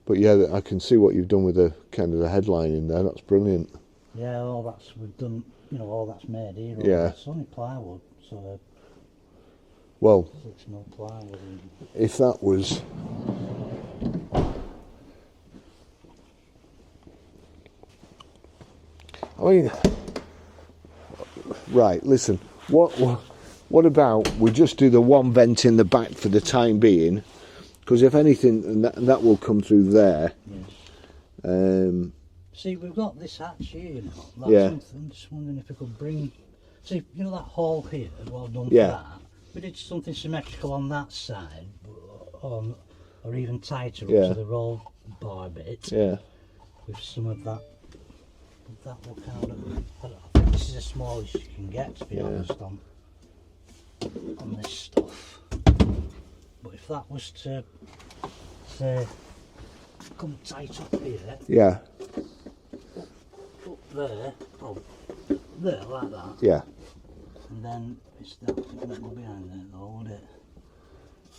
A: But yeah, I can see what you've done with the kind of the headline in there. That's brilliant.
B: Yeah, we've done, you know, all that's made here.
A: Yeah.
B: It's only plywood, so
A: Well,
B: it's no plywood.
A: if that was. I mean, right, listen, what about we just do the one vent in the back for the time being, because if anything, and that will come through there.
B: Yes. See, we've got this hatch here, you know. That's something, I'm just wondering if we could bring, see, you know that hole here, well done for that. We did something symmetrical on that side, or even tighter up to the roll bar bit.
A: Yeah.
B: With some of that. That will kind of, I think this is the smallest you can get, to be honest, on this stuff. But if that was to, say, come tight up here,
A: Yeah.
B: up there, there, like that,
A: Yeah.
B: and then it's that, it wouldn't go behind there though, would it?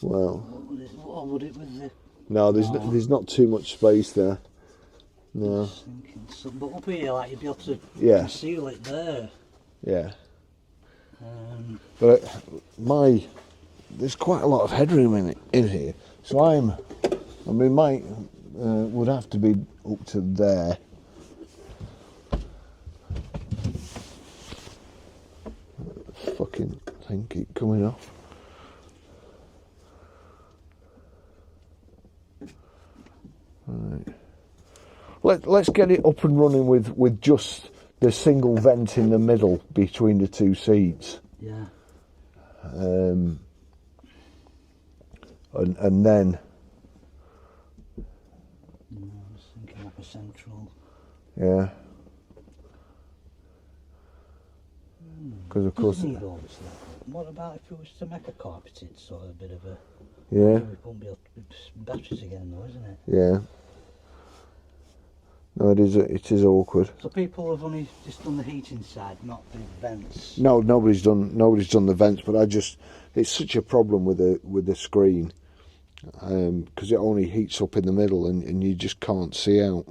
A: Well.
B: What would it with the...
A: No, there's not too much space there. No.
B: But up here, like, you'd be able to conceal it there.
A: Yeah. But there's quite a lot of headroom in here, so I mean, my would have to be up to there. Fucking thing keep coming off. Right. Let's get it up and running with just the single vent in the middle between the two seats.
B: Yeah.
A: And then.
B: I was thinking like a central.
A: Yeah. because of course.
B: Need all this stuff. What about if it was to make a carpeted sort of a bit of a?
A: Yeah.
B: We won't be able to batteries again, though, isn't it?
A: Yeah. No, it is. It is awkward.
B: So people have only just done the heating side, not the vents.
A: No, nobody's done the vents, but it's such a problem with the screen, because it only heats up in the middle and you just can't see out.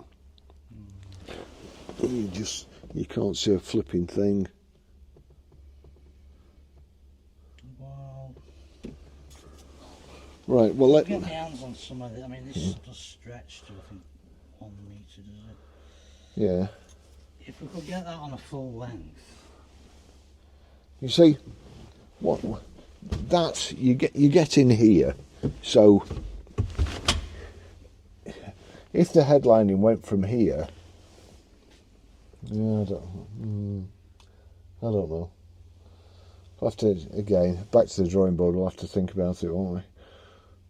A: You can't see a flipping thing.
B: Wow.
A: Right. Well, let
B: get my hands on some of it. I mean, this does stretch to I think 1 metre, does it?
A: Yeah.
B: If we could get that on a full length.
A: You see, what that you get in here. So if the headlining went from here, yeah, I don't know. I'll have to, again, back to the drawing board. We'll have to think about it, won't we?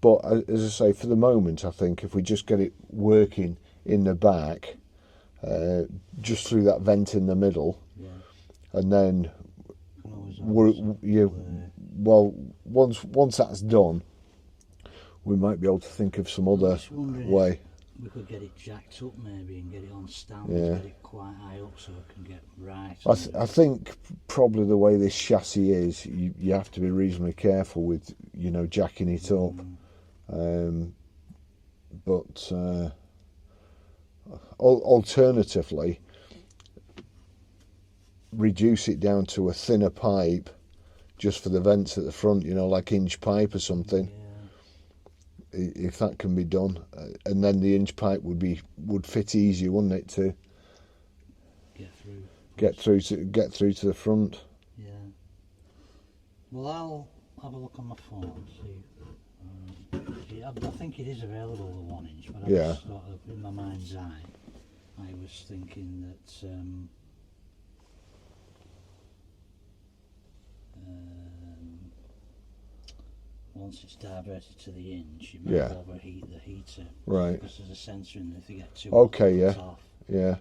A: But as I say, for the moment, I think if we just get it working in the back, just through that vent in the middle,
B: Yeah.
A: and then once that's done, we might be able to think of some other way.
B: We could get it jacked up maybe and get it on stand,
A: Yeah.
B: get it quite high up so it can get right.
A: I think probably the way this chassis is, you have to be reasonably careful with, jacking it up. But alternatively, reduce it down to a thinner pipe just for the vents at the front, like inch pipe or something.
B: Yeah.
A: If that can be done, and then the inch pipe would fit easier, wouldn't it, to get through to the front.
B: Yeah. Well, I'll have a look on my phone and see. I think it is available the 1 inch, but I was sort of in my mind's eye, I was thinking that once it's diverted to the inch, you might overheat the heater.
A: Right.
B: Because there's a sensor in there. If you get too
A: okay,
B: hot,
A: yeah,
B: off.
A: yeah.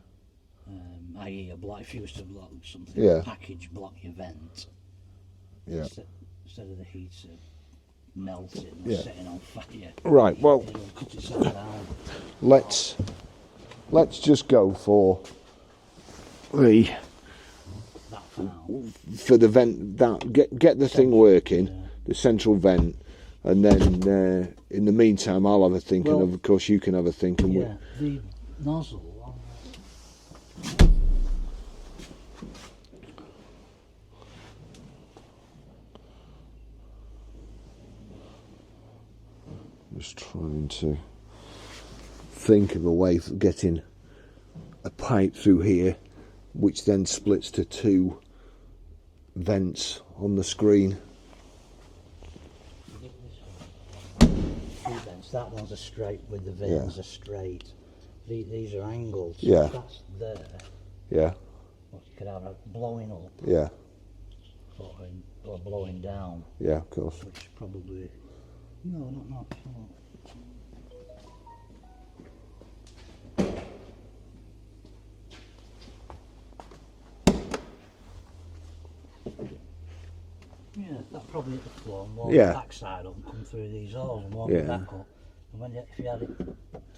B: I.e. if you was to block something, package block your vent.
A: Yeah.
B: Instead of the heater melting and setting on fire.
A: Right. Well,
B: cut itself down.
A: Let's just go for the vent. That get the thing working, the central vent. And then, in the meantime, I'll have a think, and of course you can have a think. And
B: the nozzle.
A: Just trying to think of a way of getting a pipe through here, which then splits to 2 vents on the screen.
B: That one's a straight with the vanes are straight. These are angles.
A: Yeah.
B: That's there.
A: Yeah.
B: What you could have a blowing up.
A: Yeah.
B: Or blowing down.
A: Yeah, of course.
B: Which probably not. Yeah, that probably hit the floor and walk the backside up and come through these holes and walk it back up. And when if you had it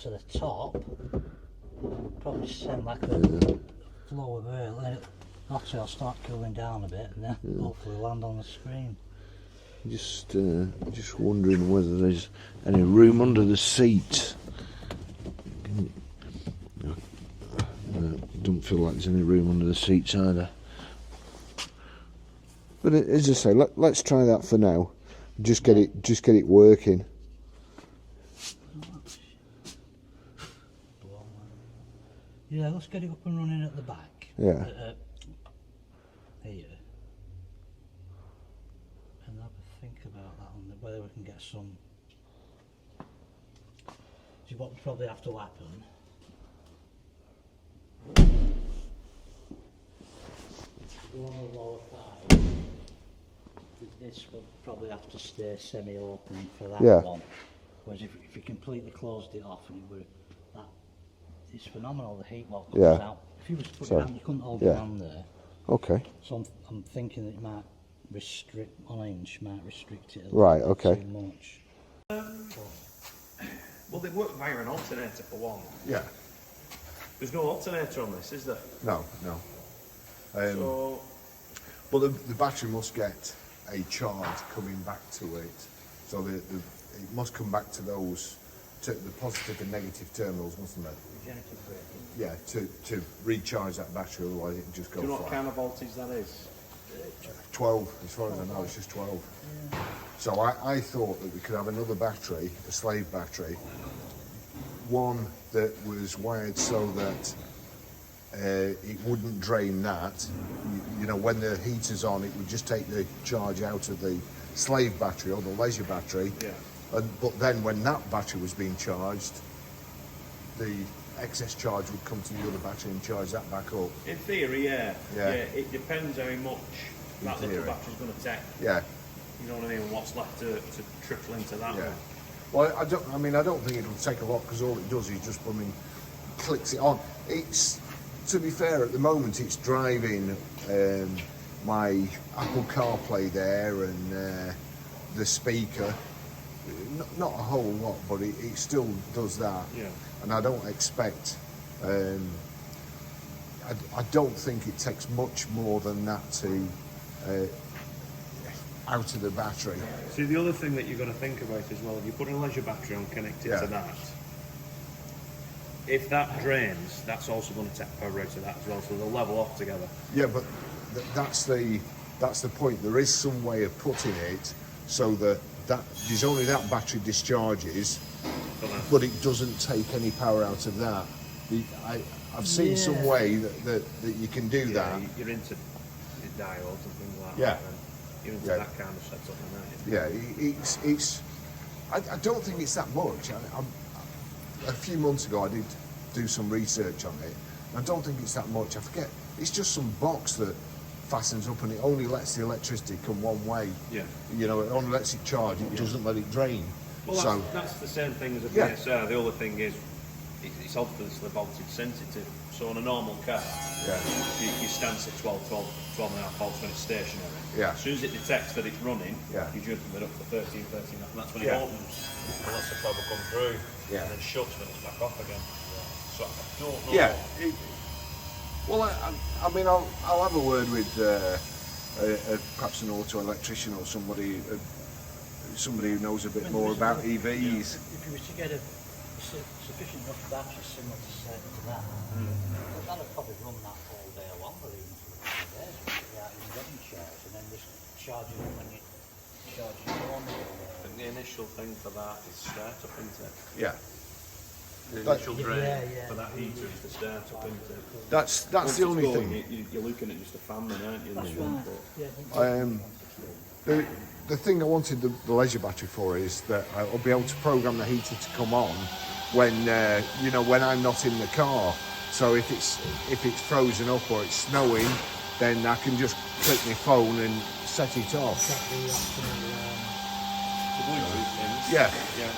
B: to the top, it would probably send like a flow of air. Let it actually will start cooling down a bit and then hopefully land on the screen.
A: Just wondering whether there's any room under the seat. Don't feel like there's any room under the seats either. But as I say, let's try that for now. Just get it working.
B: Yeah, let's get it up and running at the back.
A: Yeah.
B: Here. And have a think about that one, whether we can get some. See what would probably have to happen. Go on the lower side. This would probably have to stay semi-open for that one. Whereas if you completely closed it off and it were that, it's phenomenal the heat what comes out. If you was to put your hand, you couldn't hold your hand there.
A: Okay.
B: So I'm thinking that it might restrict, on an inch, might restrict it a
A: Right,
B: little
A: okay.
B: too much.
C: Well, they work via an alternator for one.
A: Yeah.
C: There's no alternator on this, is there?
A: No, no.
C: So,
A: But the battery must get a charge coming back to it. So it must come back to those, to the positive and negative terminals, mustn't it?
B: Regenerative braking.
A: Yeah, to recharge that battery, otherwise it can just go
C: do you know what
A: flat.
C: kind of voltage that is?
A: 12, as far as I know, it's just 12. Yeah. So I thought that we could have another battery, a slave battery, one that was wired so that it wouldn't drain that. You know, when the heater's on, it would just take the charge out of the slave battery or the leisure battery.
C: Yeah.
A: But then when that battery was being charged, the excess charge would come to the other battery and charge that back up.
C: In theory, yeah.
A: Yeah.
C: It depends how much that little
A: theory.
C: battery's going to take.
A: Yeah.
C: You know what I mean? What's left to trickle into that
A: Yeah.
C: one.
A: Well, I don't think it'll take a lot, because all it does is just, clicks it on. It's, to be fair, at the moment it's driving my Apple CarPlay there and the speaker. Not a whole lot, but it still does that.
C: Yeah.
A: And I don't expect, I don't think it takes much more than that to out of the battery.
C: See, the other thing that you've got to think about as well, if you put a leisure battery on connected
A: Yeah.
C: to that, if that drains, that's also going to take power out of that as well, so they'll level off together.
A: Yeah, but that's the point. There is some way of putting it so that there's only that battery discharges, but it doesn't take any power out of that. I've seen some way that you can do that.
C: You're into diodes and things like
A: Yeah.
C: that. And you're into
A: Yeah.
C: that kind of setup, and that.
A: Yeah, it's. I don't think it's that much. A few months ago, I did do some research on it. I don't think it's that much. I forget. It's just some box that fastens up, and it only lets the electricity come one way.
C: Yeah.
A: You know, it only lets it charge. It doesn't let it drain.
C: Well,
A: So
C: that's the same thing as a
A: Yeah.
C: PSR. The other thing is, it's obviously voltage sensitive. So on a normal car,
A: yeah,
C: you stance at 12.5 volts when it's stationary.
A: Yeah.
C: As soon as it detects that it's running,
A: Yeah.
C: you jump it up to 13, and that's when
A: Yeah.
C: it opens. And lets the power come through.
A: Yeah.
C: And then shuts when it's back off again. So I don't know.
A: yeah. Well, I mean, I'll have a word with perhaps an auto electrician or somebody who knows a bit more about EVs.
B: If you were to get a sufficient enough battery similar to that, that'll probably run that all day long, or even for a couple of days, without even getting charged, and then just charge it when you charge your phone.
C: I think the initial thing for that is startup, isn't it?
A: Yeah.
C: The
A: That-
C: initial drain
B: Yeah.
C: for that heater is the startup, isn't it?
A: That's
C: Once
A: the
C: it's
A: only
C: going,
A: thing.
C: You're looking at just a fan then, aren't you?
B: That's
C: And
B: right.
A: The thing I wanted the leisure battery for is that I'll be able to program the heater to come on when when I'm not in the car. So if it's frozen up or it's snowing, then I can just click my phone and set it off.
C: the Bluetooth things.
A: Yeah.
C: Yeah.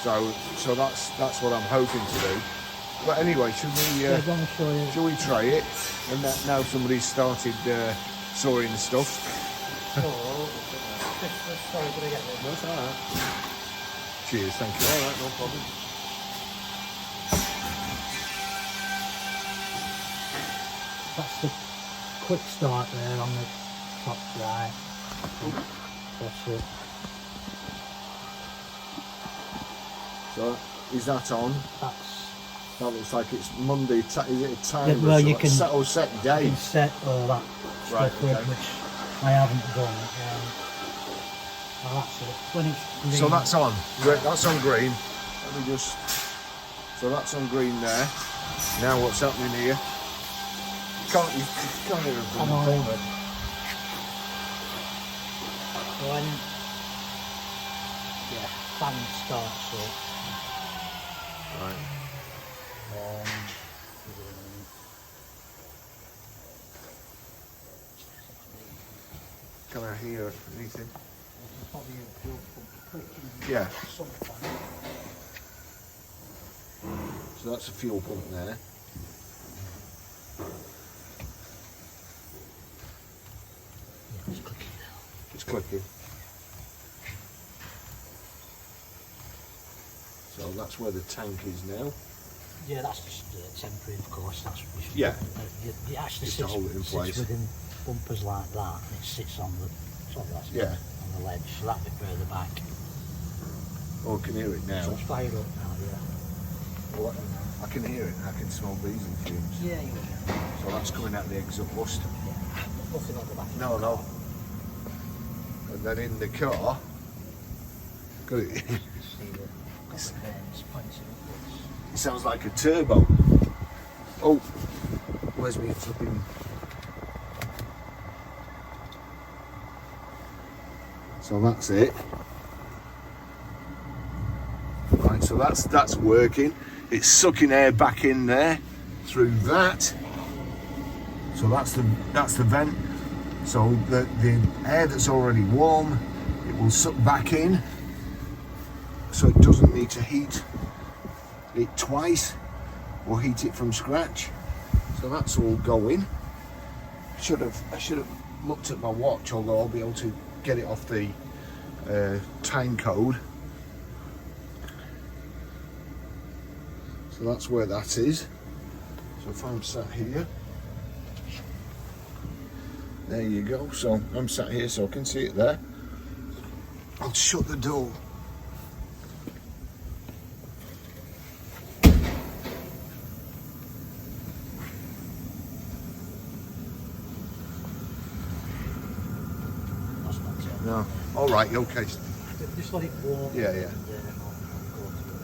A: So that's what I'm hoping to do. But anyway, should we try it? And now somebody's started sawing the stuff.
B: Sorry, did I get this?
A: That's all right. Cheers, thank you.
C: All right, no problem.
B: That's the quick start there on the top right. That's it.
A: So is that on? That looks like it's Monday. Is it a timer?
B: Yeah, well, you can
A: set day.
B: You can set all that
A: Right,
B: stuff up,
A: okay.
B: which I haven't done. That's it. When it's green,
A: So that's on. That's on green. Let me just. So that's on green there. Now what's happening here? You can't hear a
B: I'm on. So when fan starts up.
A: Right. Can I hear anything?
B: Probably a fuel pump clicking.
A: Yeah.
B: Something.
A: So that's a fuel pump there. So that's where the tank is now.
B: Yeah, that's just temporary, of course. That's just,
A: Yeah.
B: It actually
A: Just to hold it in place.
B: sits within bumpers like that, and it sits on the
A: Yeah.
B: on the ledge, so that'd be further back.
A: Oh, I can hear it now.
B: So it's fired up now, yeah.
A: Well, I can hear it. I can smell diesel fumes.
B: Yeah, you will.
A: So that's coming out the exhaust.
B: Yeah. Nothing on the back.
A: No, no. And then in the car, got it.
B: See the couple of vanes pointing upwards.
A: It sounds like a turbo. Oh, where's me flipping? So that's it. Right, so that's working. It's sucking air back in there through that. So that's the vent. So the air that's already warm, it will suck back in. So it doesn't need to heat it twice or heat it from scratch. So that's all going. I should have looked at my watch, although I'll be able to get it off the time code. So that's where that is. So if I'm sat here, there you go. So I'm sat here so I can see it there. I'll shut the door.
B: That's not it.
A: No. All right. Okay.
B: Just let it warm.
A: Yeah, yeah.
B: And, I'll go to it.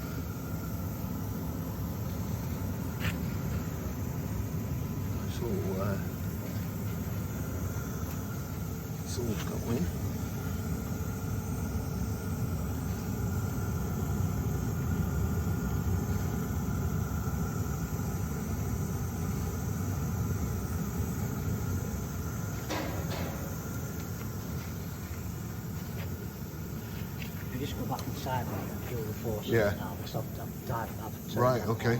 A: It's all going.
B: You just go back inside and feel the force.
A: Yeah.
B: Now, because I've dived and I've turned
A: Right.
B: that
A: Okay.
B: on.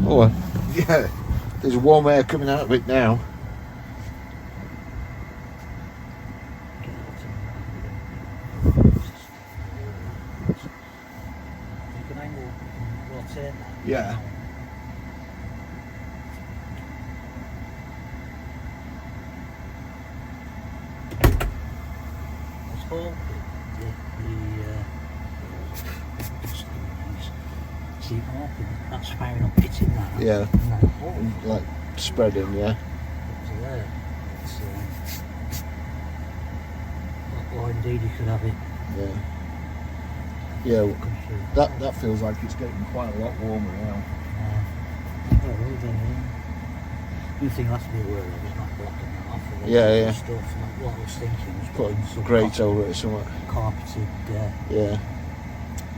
A: Oh, yeah. There's warm air coming out of it now.
B: You can angle, rotate that.
A: Yeah.
B: Let's hold see, I'm hoping that's firing up, hitting that.
A: Yeah.
B: And then hold
A: Like spreading. Yeah.
B: up to there. It's, or indeed you could have it
A: Yeah. Yeah.
B: come through.
A: That feels like it's getting quite a lot warmer now.
B: The thing I have to be aware of is not blocking that off. Of
A: Yeah, yeah.
B: Stuff. And what I was thinking was
A: Put
B: putting
A: a
B: some
A: grate over it somewhat.
B: carpeted
A: Yeah.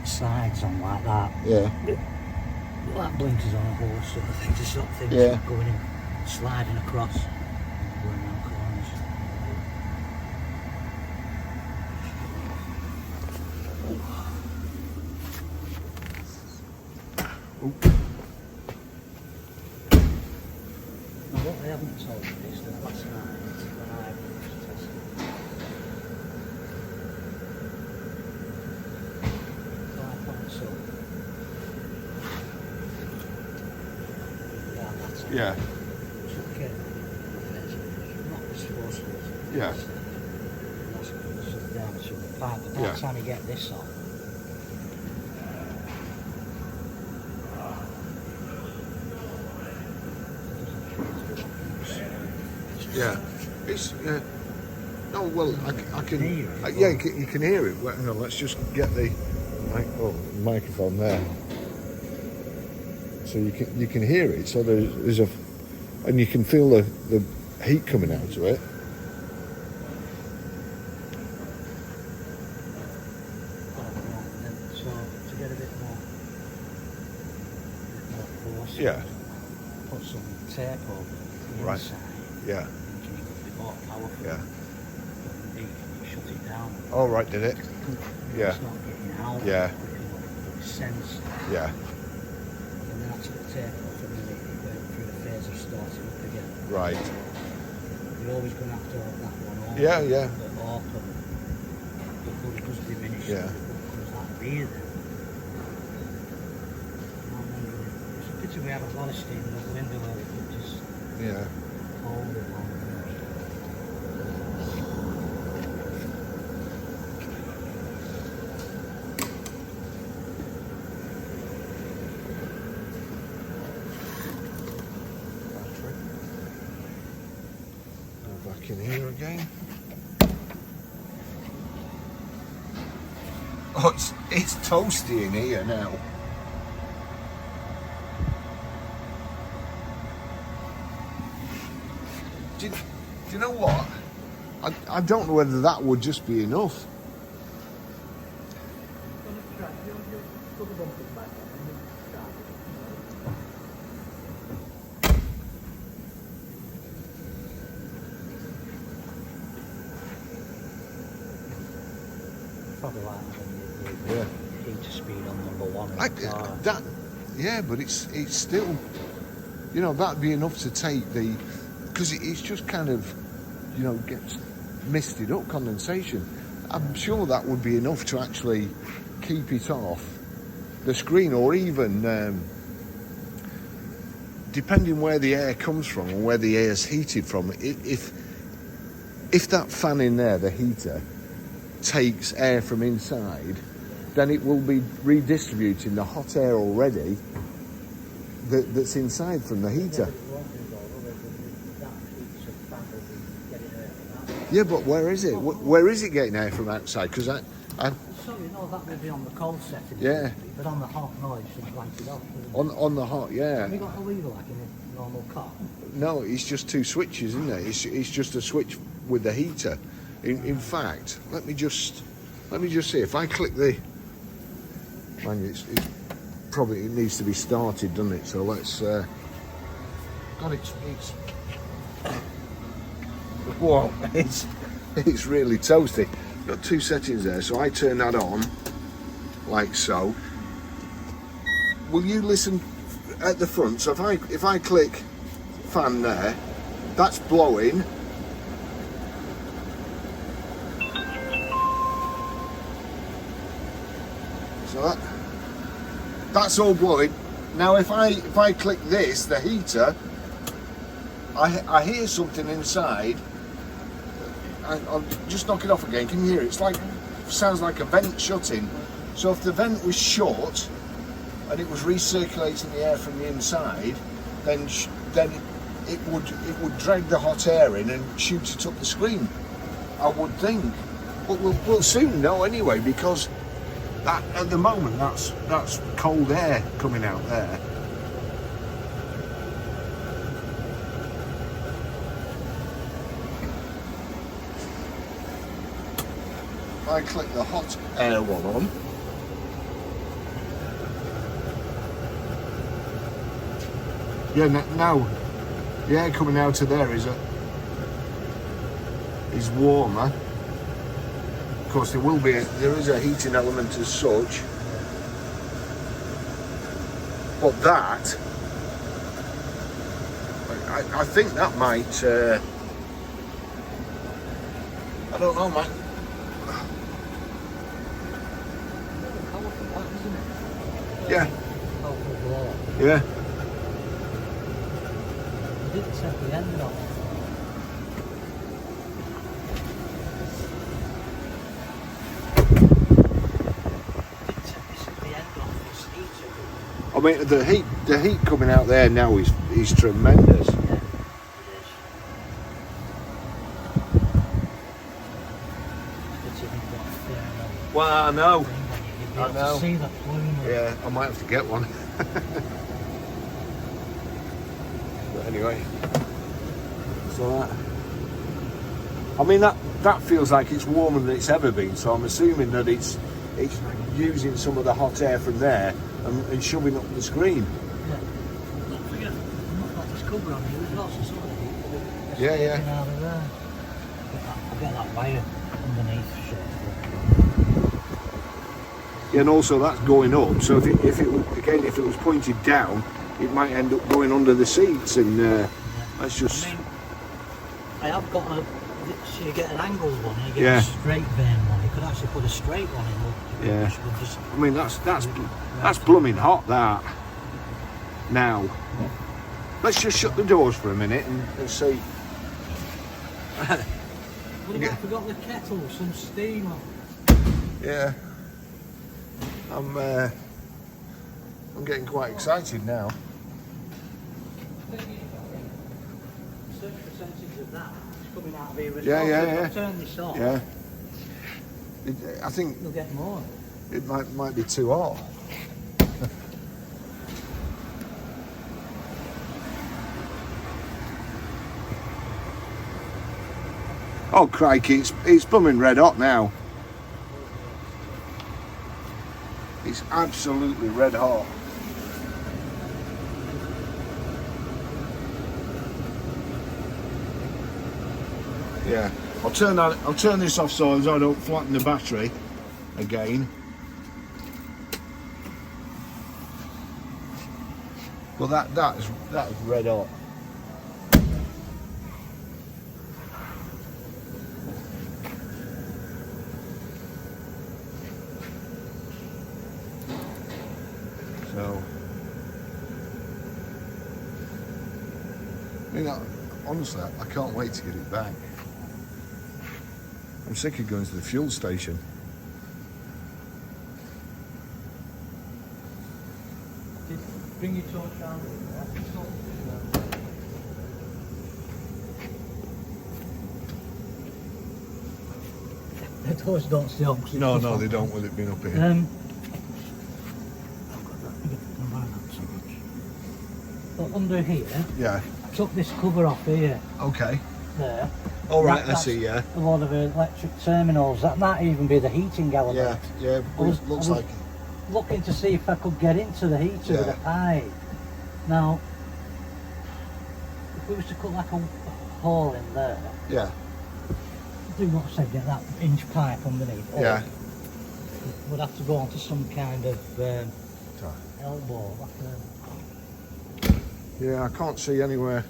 B: sides on like that.
A: Yeah.
B: Like blinkers on a horse sort of thing, to stop things
A: Yeah.
B: going in, sliding across, and going around corners. Now what I haven't told you is that last night when I was testing, like on so, yeah, that's it.
A: Yeah.
B: Took it, not responsible.
A: Yeah.
B: That's sort of down to the pipe, but by
A: Yeah.
B: the time you get this on,
A: Yeah. It's yeah. No, well, I can.
B: Hear it,
A: Yeah, you can hear it. Well, hang on, let's just get the microphone there. So you can hear it. So there's a, and you can feel the heat coming out of it.
B: so to get a bit more force,
A: Yeah.
B: put some tape over the
A: Right.
B: inside,
A: Yeah.
B: and just a bit more powerful.
A: Yeah.
B: You shut it down.
A: All right, did it? Yeah.
B: It's not getting out.
A: Yeah.
B: It sensed.
A: Yeah.
B: And then I took the tape off and then it went through the phase of starting up again.
A: Right.
B: You're always going to have to have that one on.
A: Yeah, yeah.
B: Open. But it does diminish.
A: Yeah.
B: It comes out of here then. It's a pity we have a lot of steam in the window where we could just
A: Yeah.
B: hold it on.
A: Go back in here again. Oh, it's toasty in here now. Do you know what? I don't know whether that would just be enough.
B: Probably like having the heater speed on number one in the car.
A: Yeah, but it's still, you know, that'd be enough to take the, because it's just kind of, you know, gets misted up, condensation. I'm sure that would be enough to actually keep it off the screen, or even depending where the air comes from and where the air's heated from. If that fan in there, the heater, takes air from inside, then it will be redistributing the hot air already that's inside from the heater. Yeah, but where is it? Where is it getting air from outside? Because I
B: sorry, no, that will be on the cold setting.
A: Yeah.
B: But on the hot, no, it should blank it off.
A: on the hot, yeah.
B: Have you got a lever like in a normal car?
A: No, it's just two switches, isn't it? It's just a switch with the heater. In fact, let me just see if I click the. Man, it's probably, it needs to be started, doesn't it? So let's. God, it's. Whoa, it's really toasty. Got two settings there, so I turn that on, like so. Will you listen at the front? So if I click fan there, that's blowing. So that's all blowing. Now if I click this, the heater, I hear something inside. I'll just knock it off again. Can you hear it? It's like, sounds like a vent shutting. So if the vent was shut and it was recirculating the air from the inside, then it would drag the hot air in and shoot it up the screen, I would think. But we'll soon know anyway, because that, at the moment, that's cold air coming out there. I click the hot air one on. Yeah, now the air coming out of there is warmer. Of course, there is a heating element as such, but that I think that might. I don't know, man. Yeah. Yeah.
B: You didn't set the end off.
A: I mean, the heat coming out there now is tremendous.
B: Yeah, it is.
A: Well, I know.
B: I know. See the plume.
A: Yeah, I might have to get one. But anyway, so I mean that feels like it's warmer than it's ever been. So I'm assuming that it's using some of the hot air from there and shoving up the screen.
B: Yeah. Don't forget, I'm not got this cover on here. There's lots of sort of heat.
A: Yeah.
B: Out of there. I've got that wire underneath.
A: Yeah, and also that's going up. So if it was pointed down, it might end up going under the seats, and that's just.
B: I mean, I have got a. So you get an angled one, and you get
A: Yeah.
B: a straight vein one. You could actually put a straight one in. Look,
A: Yeah.
B: which would just,
A: I mean, that's blooming hot. That. Now, let's just shut the doors for a minute and see.
B: What about I forgot the kettle, some steam on?
A: Yeah. I'm getting quite excited now.
B: Certain percentage of that is coming out of here as
A: Yeah,
B: well.
A: yeah,
B: So if
A: yeah.
B: I turn this off,
A: Yeah. I think
B: you'll get more.
A: it might be too hot. Oh crikey, it's blooming red hot now. It's absolutely red hot. Yeah, I'll turn this off so I don't flatten the battery again. But that is red hot. So, I mean, honestly, I can't wait to get it back. I'm sick of going to the fuel station.
B: Bring your torch down. The doors don't stay on. 'Cause it's
A: No,
B: just
A: no,
B: on.
A: they don't with it being up here.
B: But under here,
A: Yeah.
B: I took this cover off here,
A: Okay.
B: there.
A: All right, I
B: That's
A: see. Yeah.
B: a lot of electric terminals. That might even be the heating element.
A: Yeah.
B: I was-
A: Looks
B: I was-
A: like.
B: Looking to see if I could get into the heater with
A: Yeah.
B: a pipe. Now, if we was to cut like a hole in there,
A: Yeah.
B: do what I said, get that inch pipe underneath. or
A: Yeah.
B: Would have to go onto some kind of elbow, like
A: Yeah. I can't see anywhere.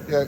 A: Yeah.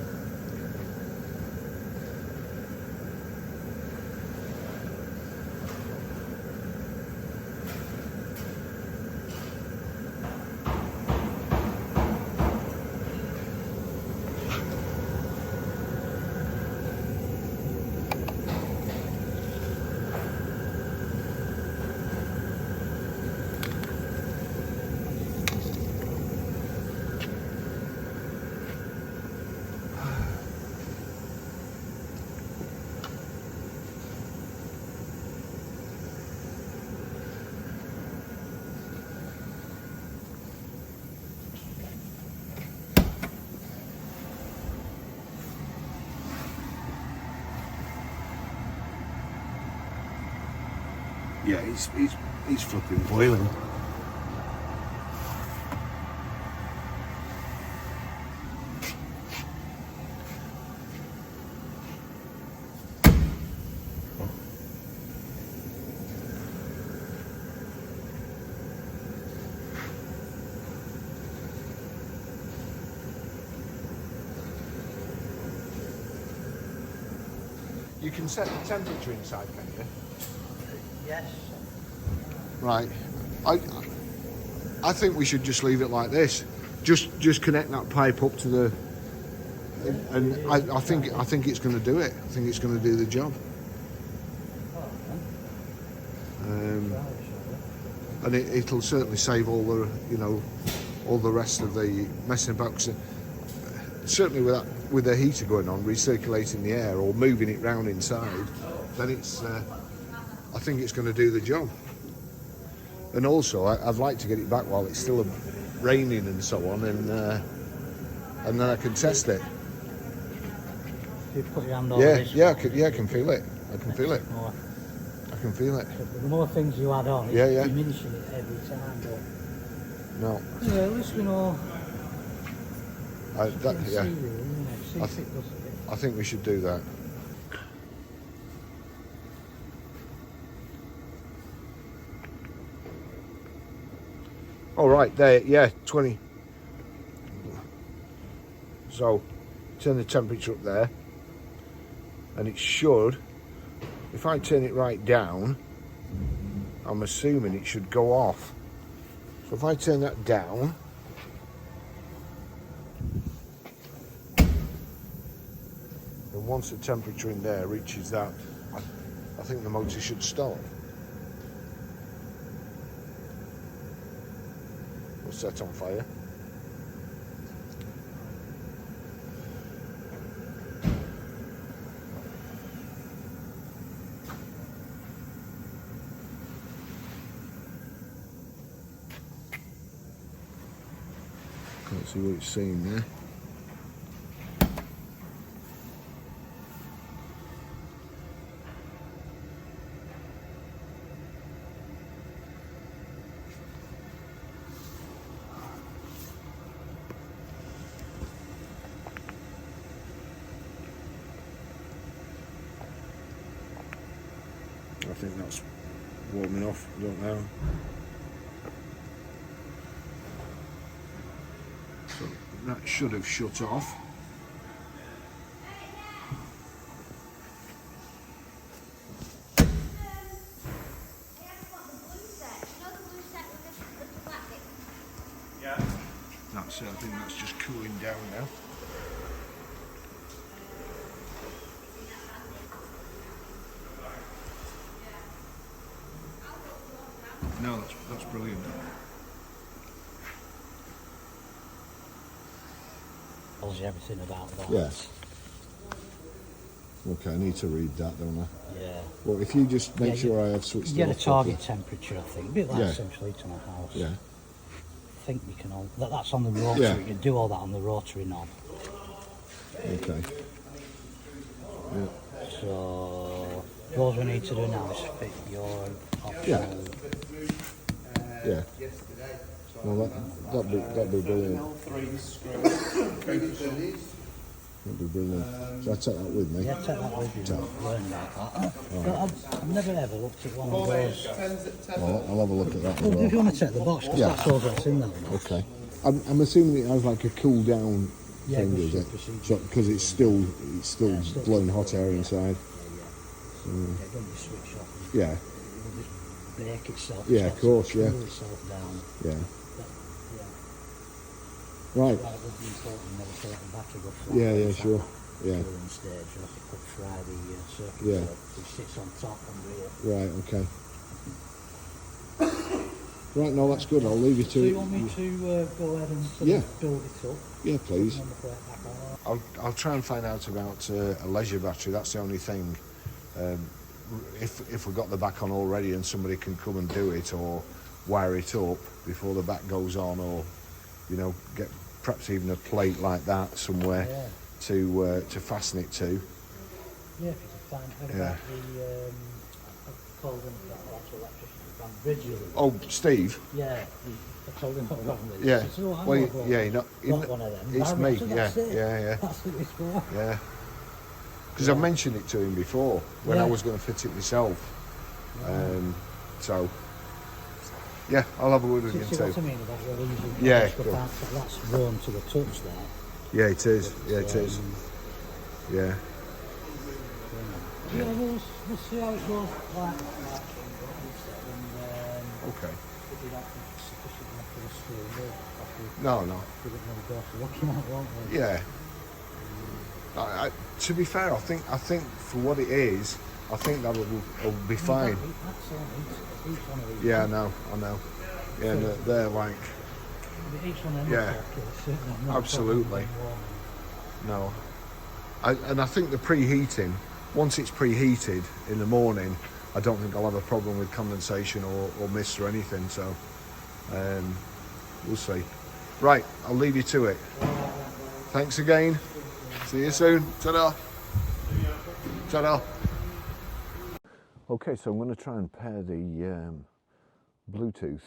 A: Yeah, he's flipping boiling. You can set the temperature inside, can you?
B: yes.
A: Right. I think we should just leave it like this. Just connect that pipe up to the, and I think it's going to do it. I think it's going to do the job. And it'll certainly save all the rest of the messing about. 'Cause certainly with the heater going on, recirculating the air or moving it round inside, then it's. I think it's going to do the job. And also, I'd like to get it back while it's still raining and so on, and then I can test it.
B: You put your hand over
A: Yeah,
B: this
A: yeah,
B: one,
A: I can feel it. I can feel it.
B: more.
A: I can feel it.
B: The more things you add on, it's
A: Yeah.
B: diminishing it every time. But
A: No,
B: yeah, at least we know.
A: yeah.
B: See if it does it.
A: I think we should do that. All right, there, yeah, 20. So, turn the temperature up there, and it should, if I turn it right down, I'm assuming it should go off. So if I turn that down, and once the temperature in there reaches that, I think the motor should stop. We'll set on fire. Can't see what it's saying there. I think that's warming off, I don't know. So that should have shut off. That's it, I think that's just cooling down now. No, that's brilliant.
B: Tells you everything about that.
A: Yes. Okay, I need to read that, don't I?
B: Yeah.
A: Well, if you just make sure I have switched
B: You
A: it
B: get a
A: off
B: target
A: properly.
B: temperature, I think. A bit like central heating on a house.
A: Yeah.
B: I think you can all. That's on the rotary.
A: Yeah.
B: You can do all that on the rotary knob.
A: Okay. Yeah.
B: So, all we need to do now is fit your optional.
A: Yeah. Well, that'd be brilliant. That'd be brilliant. So I take that with me.
B: Yeah, take that with you. Learn about that. But I've never ever looked at one of those.
A: Well, I'll have a look at that as
B: Well, if you
A: well.
B: want to take the box, because
A: Yeah.
B: that's all that's in that one.
A: Okay. I'm assuming it has like a cool down
B: Yeah,
A: thing,
B: it
A: is
B: should
A: it?
B: proceed.
A: So because it's still
B: Yeah, still-
A: blowing hot air inside.
B: Yeah, don't you switch off.
A: Yeah.
B: It will just break itself.
A: Yeah,
B: It
A: of course,
B: cool
A: yeah.
B: itself down.
A: Yeah.
B: Yeah.
A: Right.
B: That would be important never to let the battery go flat.
A: Yeah,
B: like
A: sure.
B: that
A: Yeah.
B: during stage, or else it could fry the circuit
A: Yeah.
B: board, which sits on top under here.
A: Right. Okay. Right. No, that's good. I'll leave you to
B: So
A: it.
B: you want me to go ahead and sort
A: Yeah.
B: of build it up?
A: Yeah, please.
B: Number plate back on.
A: I'll try and find out about a leisure battery. That's the only thing. If we've got the back on already and somebody can come and do it or wire it up before the back goes on, or get perhaps even a plate like that somewhere
B: Yeah.
A: to fasten it to.
B: Yeah, if you can find out
A: Yeah.
B: about the, I told him that that's electrician from Bridgely.
A: Oh, Steve.
B: Yeah, I told him what wrong with it.
A: Yeah.
B: He said, "Oh, I
A: Well,
B: know about
A: yeah, you know,
B: not one of them.
A: it's
B: I
A: me.
B: said,
A: Yeah,
B: "That's it.
A: yeah.
B: That's what it's for."
A: Yeah. Because I mentioned it to him before when I was going to fit it myself. So, yeah, I'll have a word with
B: See
A: him
B: what I
A: too.
B: mean about you're using
A: Yeah,
B: extra
A: cool.
B: parts, that's worn to the touch there.
A: Yeah, it is. Yeah, it is. Yeah.
B: Yeah, we'll see how it goes. Like,
A: Okay.
B: if you don't think it's sufficient enough for the school,
A: No.
B: give it another go for looking at, won't we?
A: Yeah. To be fair, I think for what it is, I think that will be fine.
B: That's all, each one of these.
A: Yeah, I know. Yeah, they're like,
B: Each one of them
A: Yeah.
B: looks like it's not
A: Absolutely.
B: warm.
A: no. And I think the preheating, once it's preheated in the morning, I don't think I'll have a problem with condensation or mist or anything. So we'll see. Right, I'll leave you to it. Thanks again. See you soon. Ta-da. Ta-da! Okay, so I'm going to try and pair the Bluetooth.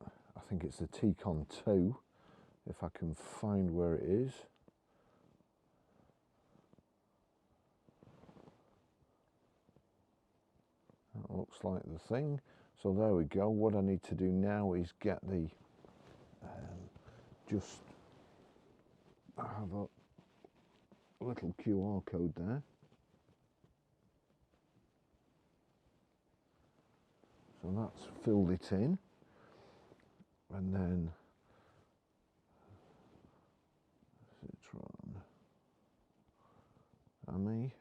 A: I think it's the T-Con 2, if I can find where it is. That looks like the thing. So there we go. What I need to do now is get the just have a little QR code there. So that's filled it in, and then Citroen Ami.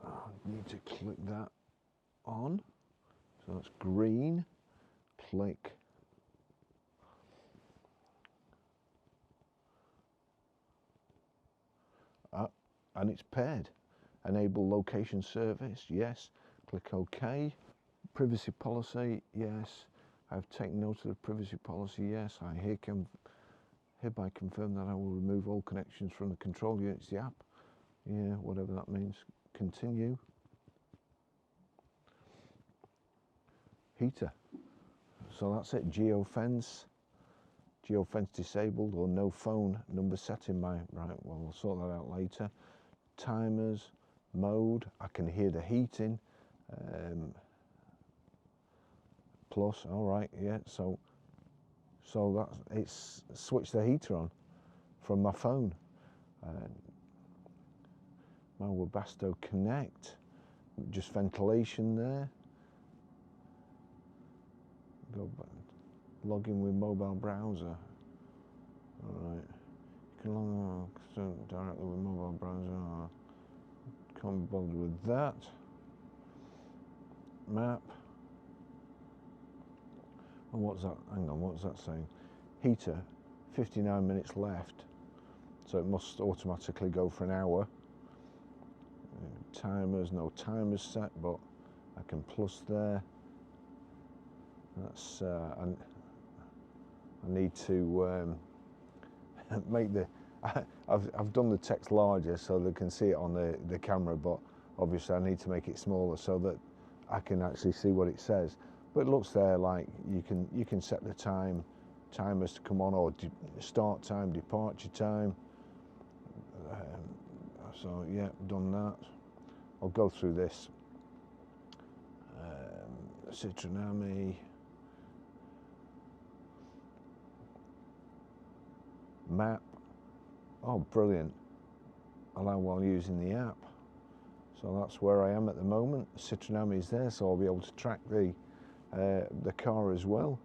A: I need to click that on. So that's green. Click. And it's paired. Enable location service, yes. Click OK. Privacy policy, yes. I've taken note of the privacy policy, yes. I hereby confirm that I will remove all connections from the control units, the app. Yeah, whatever that means. Continue. Heater. So that's it. Geofence. Geofence disabled or no phone number set in my... Right, well, we'll sort that out later. Timers, mode, I can hear the heating. Plus, all right, yeah, so that it's switched the heater on from my phone. My Webasto Connect, just ventilation there. Go back, log in with mobile browser. All right, you can log in directly with mobile browser. Can't bother with that. Map. And what's that? Hang on, what's that saying? Heater, 59 minutes left. So it must automatically go for an hour. Timers, no timers set, but I can plus there. That's I need to make the. I've done the text larger so they can see it on the camera, but obviously I need to make it smaller so that I can actually see what it says. But it looks there like you can set the timers to come on, or start time, departure time. So yeah, done that. I'll go through this. Citroen Ami. Map. Oh, brilliant. Allow while using the app. So that's where I am at the moment. Citroen Ami is there, so I'll be able to track the car as well.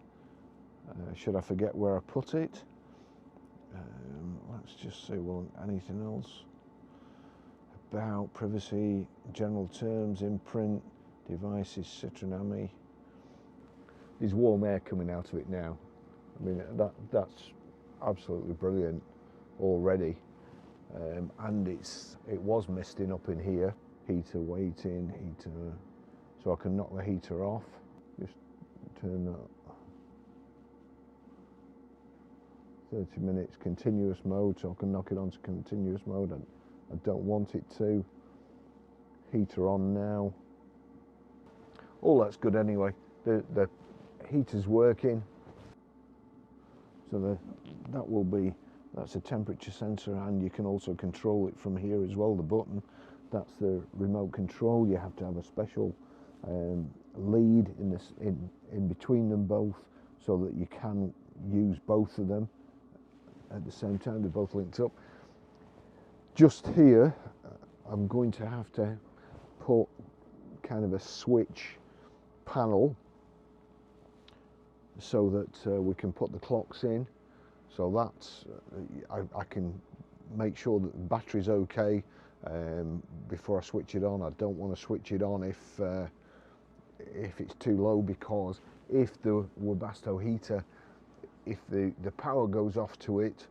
A: Should I forget where I put it? Let's just see, well, anything else? About, privacy, general terms, imprint, devices, Citroen Ami. There's warm air coming out of it now. I mean, that's absolutely brilliant already. And it was misting up in here. Heater waiting, heater. So I can knock the heater off. Just turn that. 30 minutes continuous mode, so I can knock it onto continuous mode, and I don't want it to. Heater on now. All that's good anyway. The heater's working. So that's a temperature sensor, and you can also control it from here as well, the button. That's the remote control. You have to have a special lead in between them both so that you can use both of them at the same time. They're both linked up. Just here, I'm going to have to put kind of a switch panel so that we can put the clocks in. So that's I can make sure that the battery's okay before I switch it on. I don't want to switch it on if it's too low, because if the Webasto heater, if the power goes off to it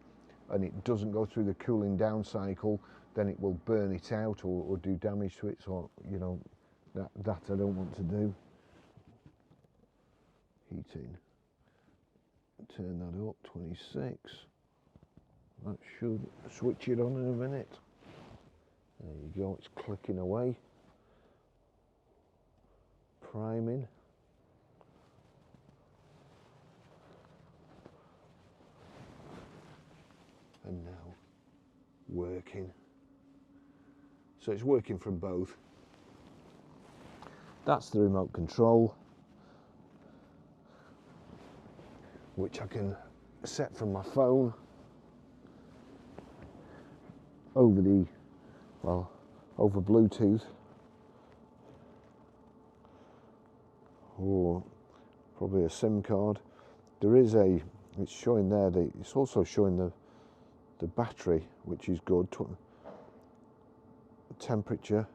A: and it doesn't go through the cooling down cycle, then it will burn it out or do damage to it. So, you know, that I don't want to do. Heating. Turn that up, 26. That should switch it on in a minute. There you go, it's clicking away. Priming. And now working. So it's working from both. That's the remote control, which I can set from my phone over over Bluetooth, or probably a SIM card. There is it's showing there, it's also showing the battery, which is good, temperature,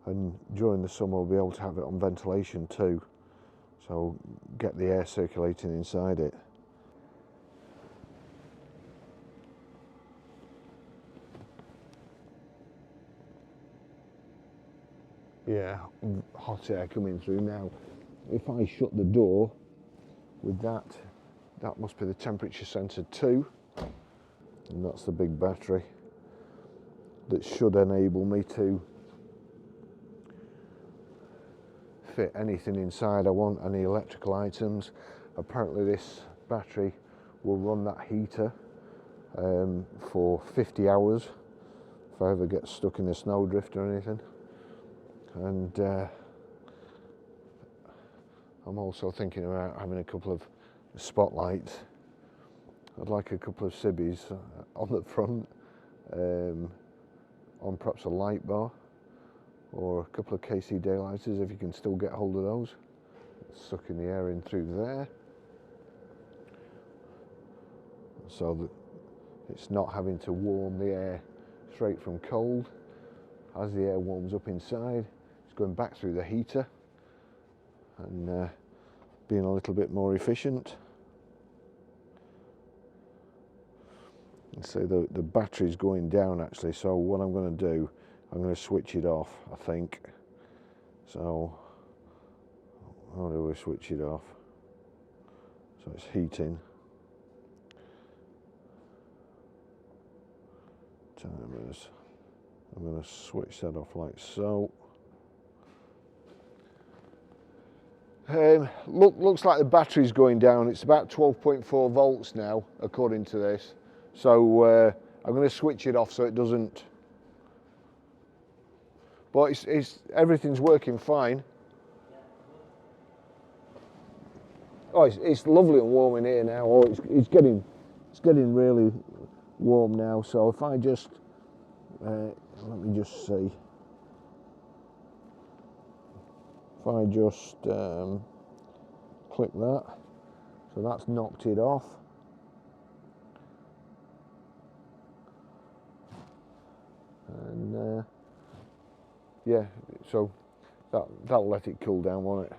A: and during the summer we'll be able to have it on ventilation too, so get the air circulating inside it. Yeah, hot air coming through now. If I shut the door with that must be the temperature sensor too, and that's the big battery that should enable me to fit anything inside I want, any electrical items. Apparently this battery will run that heater for 50 hours if I ever get stuck in a snowdrift or anything. And I'm also thinking about having a couple of spotlights. I'd like a couple of cibbies on the front, on perhaps a light bar, or a couple of KC daylighters if you can still get hold of those. Sucking the air in through there, so that it's not having to warm the air straight from cold. As the air warms up inside, it's going back through the heater and being a little bit more efficient. And so the battery's going down actually, so what I'm going to do, I'm going to switch it off, I think. So how do we switch it off? So it's heating. Timers. I'm going to switch that off like so. Looks like the battery's going down. It's about 12.4 volts now, according to this. So I'm going to switch it off so it doesn't. But everything's working fine. Oh, it's lovely and warm in here now. Oh, it's getting really warm now. So if I just let me just see. If I just click that, so that's knocked it off. And yeah, so that'll let it cool down, won't it?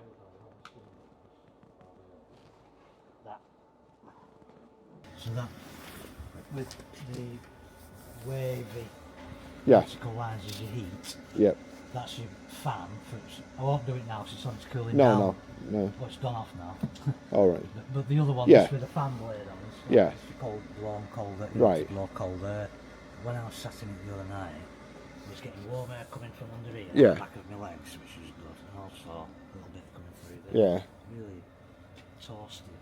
B: So that, with the wavy vertical lines as your heat,
A: yep.
B: That's your fan. I won't do it now because it's on, it's cooling
A: no,
B: down.
A: No.
B: But it's gone off now.
A: All right.
B: But the other one is with a fan blade on. It's cold, warm, cold air.
A: Right.
B: Blow cold air. When I was sat in it the other night, it was getting warm air coming from under here, the back of my legs, which was good, and also a little bit coming through there.
A: Yeah.
B: Really toasty.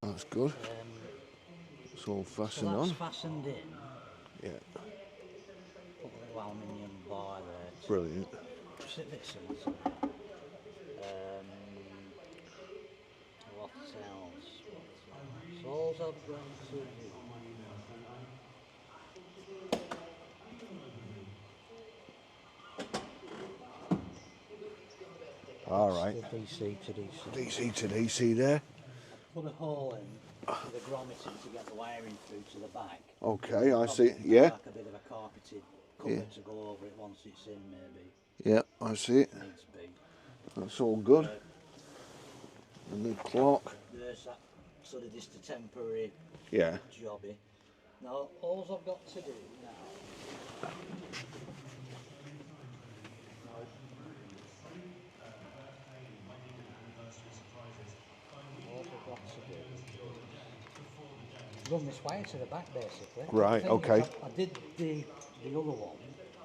A: That's good. It's all fastened on.
B: Fastened in.
A: Yeah.
B: Put a little aluminium bar there.
A: Brilliant.
B: Sit this in. What else? So all I've got to do.
A: All right.
B: DC to DC.
A: DC to DC there.
B: Put a hole in with a grommet in to get the wiring through to the back.
A: Okay, I see. Yeah.
B: Like a bit of a carpeted cover to go over it once it's in, maybe.
A: Yeah, I see it.
B: Needs be.
A: That's all good. And the clock.
B: There's that sort of just a temporary jobby. Now, all I've got to do now. run this wire to the back basically.
A: Right,
B: The thing
A: okay.
B: is, I did the other one,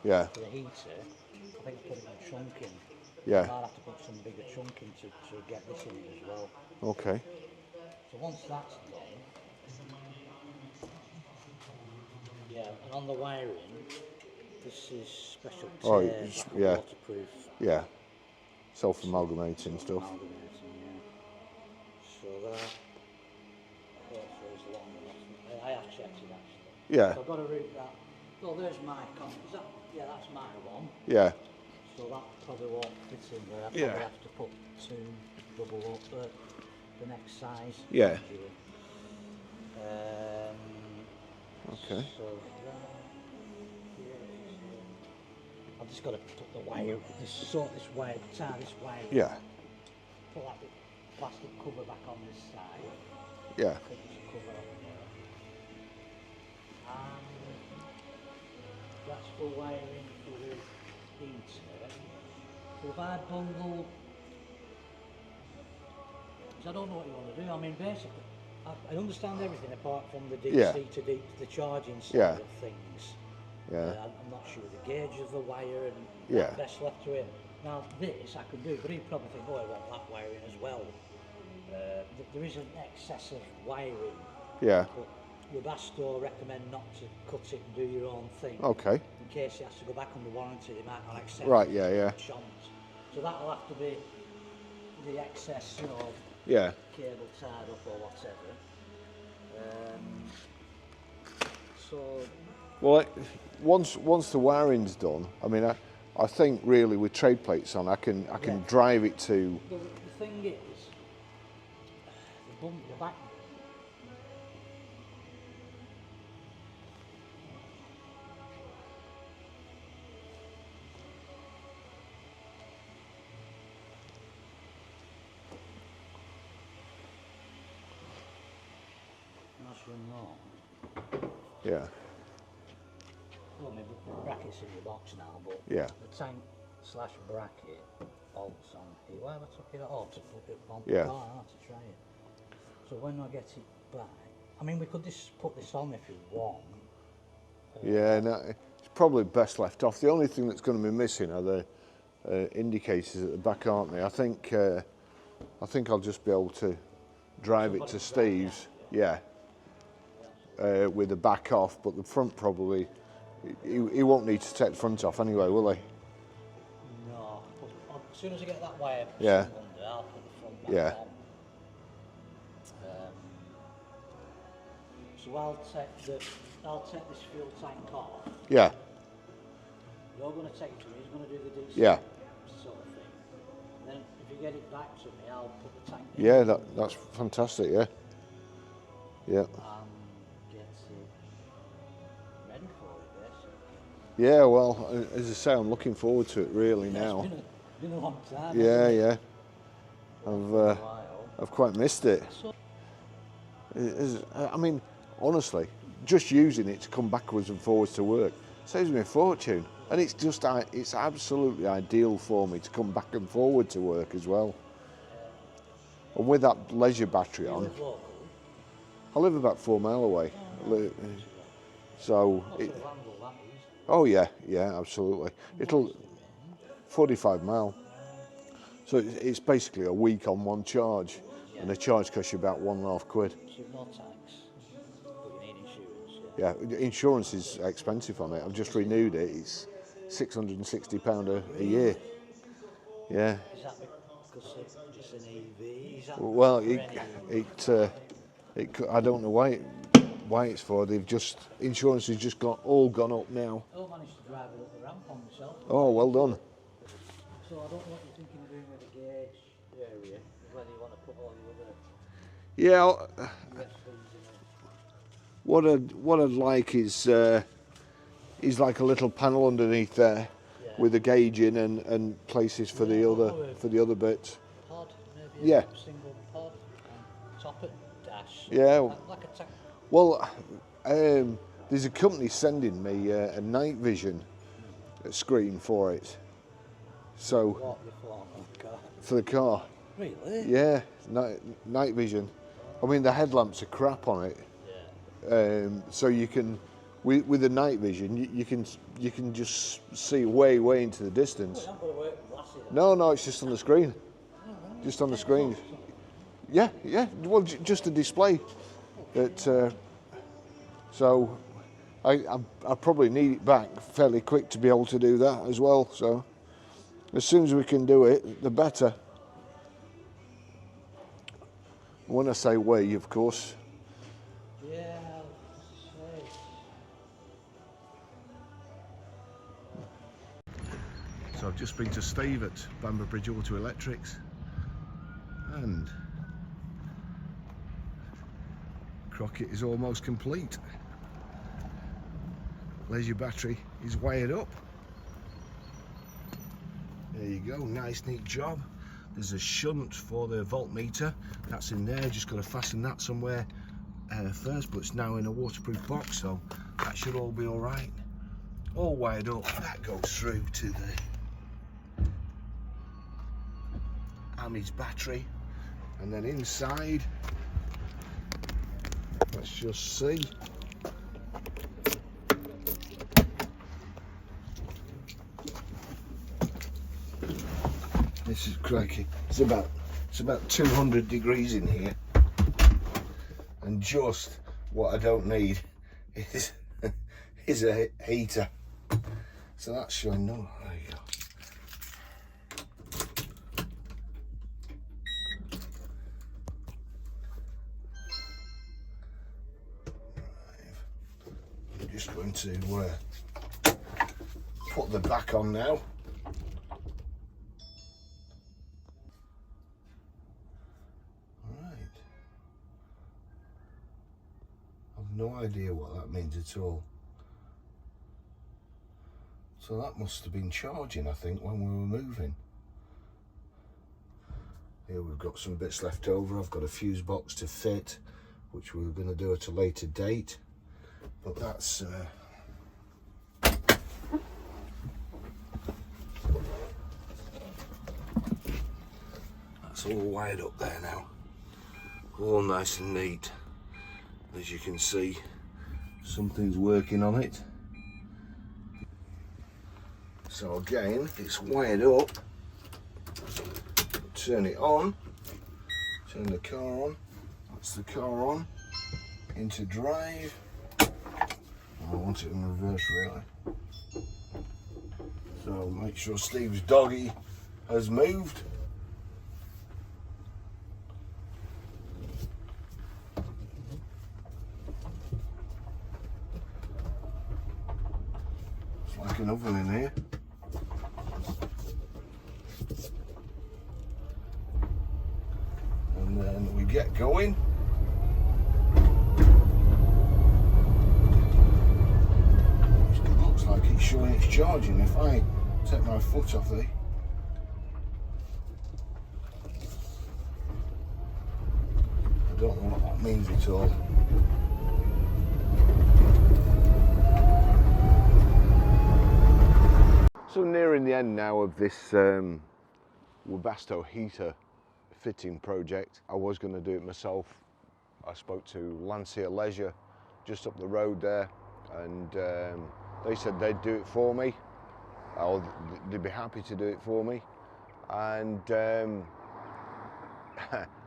A: Yeah,
B: for the heater. I think I put it in trunking.
A: yeah,
B: I'll have to put some bigger trunking to get this in it as well.
A: okay.
B: So once that's done, yeah, and on the wiring, this is special
A: Oh,
B: tear, like a
A: yeah,
B: waterproof
A: yeah. Self-amalgamating stuff.
B: amalgamating, yeah. So that hopefully is long enough. I have checked it actually.
A: Yeah,
B: So I've got to route that. Oh, there's my is that? Yeah, that's my one.
A: yeah,
B: So that probably won't fit in there. I
A: Yeah.
B: probably have to put two double up the next size.
A: yeah.
B: usually.
A: Okay.
B: So that, I've just got to put the wire, sort this wire, tie this wire.
A: Yeah,
B: Put that bit plastic cover back on this side.
A: yeah,
B: Put this cover on there. And that's for wiring for the heater. So if I bundle, because I don't know what you want to do. I mean, basically, I understand everything apart from the DC
A: Yeah.
B: to the charging side
A: Yeah.
B: of things.
A: yeah,
B: I'm not sure the gauge of the wire and
A: Yeah.
B: best left to it. Now this I can do, but he'd probably think, oh, I want that wiring as well. There is an excess of wiring,
A: yeah.
B: but Webasto recommend not to cut it and do your own thing.
A: Okay.
B: In case he has to go back under warranty, they might not accept
A: Right,
B: it.
A: yeah, yeah.
B: Chomps. So that'll have to be the excess,
A: Yeah,
B: cable tied up or whatever. So
A: well, once the wiring's done, I mean, I think really with trade plates on, I can
B: Yeah.
A: drive it to.
B: the thing is, the back. As you know,
A: Yeah,
B: well, my bracket's in the box now, but
A: Yeah.
B: the tank slash bracket bolts on here. Why have I took it out? Oh, to put it on
A: Yeah.
B: the car, to try it. So when I get it back, I mean, we could just put this on if you want.
A: yeah. No, it's probably best left off. The only thing that's going to be missing are the indicators at the back, aren't they? I think I'll just be able to drive it to Steve's. Yeah. With the back off, but the front probably, he won't need to take the front off anyway, will he?
B: No, but as soon as I get that wire
A: Yeah.
B: under, I'll put the front back
A: Yeah.
B: on. So I'll take this fuel tank off.
A: Yeah,
B: You're going to take it to me. He's going to do the DC
A: Yeah.
B: sort of thing. And then if you get it back to me, I'll put the tank in
A: yeah, that's fantastic, yeah. Yeah,
B: and get it ready for it, basically.
A: yeah, well, as I say, I'm looking forward to it really now.
B: It's been a long time.
A: Yeah,
B: hasn't it?
A: yeah,
B: A while.
A: I've quite missed it.
B: So,
A: I mean, honestly, just using it to come backwards and forwards to work saves me a fortune. And it's absolutely ideal for me to come back and forward to work as well. And with that leisure battery
B: you
A: on,
B: live local.
A: I live about 4 miles away. So,
B: What sort of angle that is?
A: oh yeah, yeah, absolutely. It'll 45 mile. So it's basically a week on one charge, and the charge costs you about £1.5.
B: So you've no tax, but you need insurance.
A: Yeah, insurance is expensive on it. I've just renewed it. It's £660 a year. Yeah.
B: Is that because it's an EV? Is that
A: Well,
B: for any-
A: I don't know why it's for. Insurance has just all gone up now.
B: I managed to drive it up the ramp on myself.
A: Oh, well done.
B: So I don't know what you're thinking of doing with the gauge area, whether you want to put all your other
A: Yeah,
B: USBs in it.
A: what I'd like is like a little panel underneath there
B: Yeah.
A: with a gauge in and places for the other bits.
B: Pod, maybe
A: Yeah.
B: a single pod, and top it, dash.
A: Yeah.
B: Like a tank.
A: Well, there's a company sending me a night vision screen for it. So
B: What you thought, oh God.
A: for the car,
B: Really?
A: yeah, night vision. I mean the headlamps are crap on it.
B: Yeah.
A: so you can, with the night vision, you can just see way into the distance. No, it's just on the screen. Just on the screen. Yeah. Well, just a display. That. So, I probably need it back fairly quick to be able to do that as well. So, as soon as we can do it, the better. When I say we, of course.
B: Yeah.
A: So I've just been to Steve at Bamber Bridge Auto Electrics, and Crockett is almost complete. There's your battery, is wired up. There you go, nice neat job. There's a shunt for the voltmeter, that's in there, just got to fasten that somewhere first, but it's now in a waterproof box, so that should all be alright. All wired up, that goes through to the Ami's battery, and then inside, let's just see. This is crikey. It's about 200 degrees in here, and just what I don't need is a heater. So that's showing no. There you go. I'm just going to put the back on now. Right. I've no idea what that means at all. So that must have been charging, I think, when we were moving. Here we've got some bits left over. I've got a fuse box to fit, which we were going to do at a later date. But that's all wired up there now. All nice and neat. As you can see, something's working on it. So again, it's wired up. Turn it on. Turn the car on. That's the car on. Into drive. I want it in reverse, really. So make sure Steve's doggy has moved. It's like an oven in here. And then we get going. Like it's showing it's charging. If I take my foot off it, I don't know what that means at all. So nearing the end now of this Webasto heater fitting project. I was going to do it myself. I spoke to Lancia Leisure just up the road there, and they said they'd do it for me, or they'd be happy to do it for me, and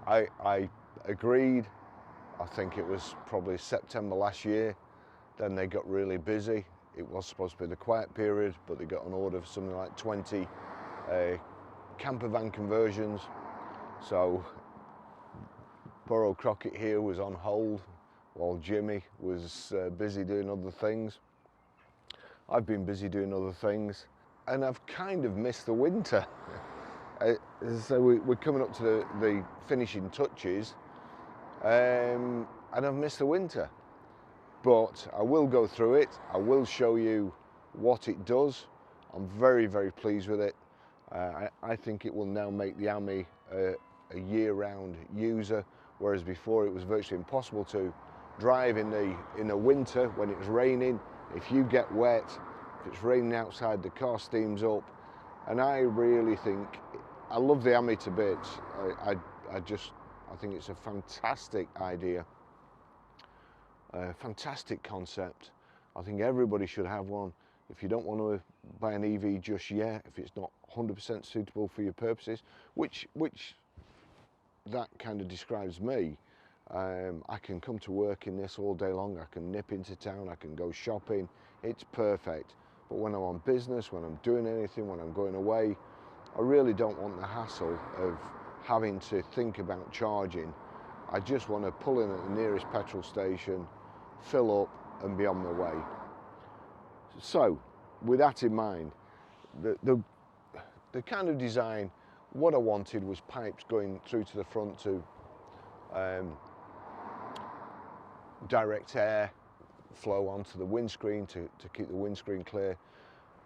A: I agreed. I think it was probably September last year. Then they got really busy. It was supposed to be the quiet period, but they got an order for something like 20 camper van conversions. So poor old Crockett here was on hold while Jimmy was busy doing other things. I've been busy doing other things, and I've kind of missed the winter. So we're coming up to the finishing touches, and I've missed the winter. But I will go through it. I will show you what it does. I'm very, very pleased with it. I think it will now make the Ami a year-round user, whereas before it was virtually impossible to drive in the winter when it was raining. If you get wet, if it's raining outside, the car steams up. And I really think, I love the Ami to bits. I think it's a fantastic idea. Fantastic concept. I think everybody should have one. If you don't want to buy an EV just yet, if it's not 100% suitable for your purposes, which that kind of describes me. I can come to work in this all day long. I can nip into town, I can go shopping. It's perfect. But when I'm on business, when I'm doing anything, when I'm going away, I really don't want the hassle of having to think about charging. I just want to pull in at the nearest petrol station, fill up and be on my way. So with that in mind, the kind of design, what I wanted was pipes going through to the front to direct air flow onto the windscreen to keep the windscreen clear.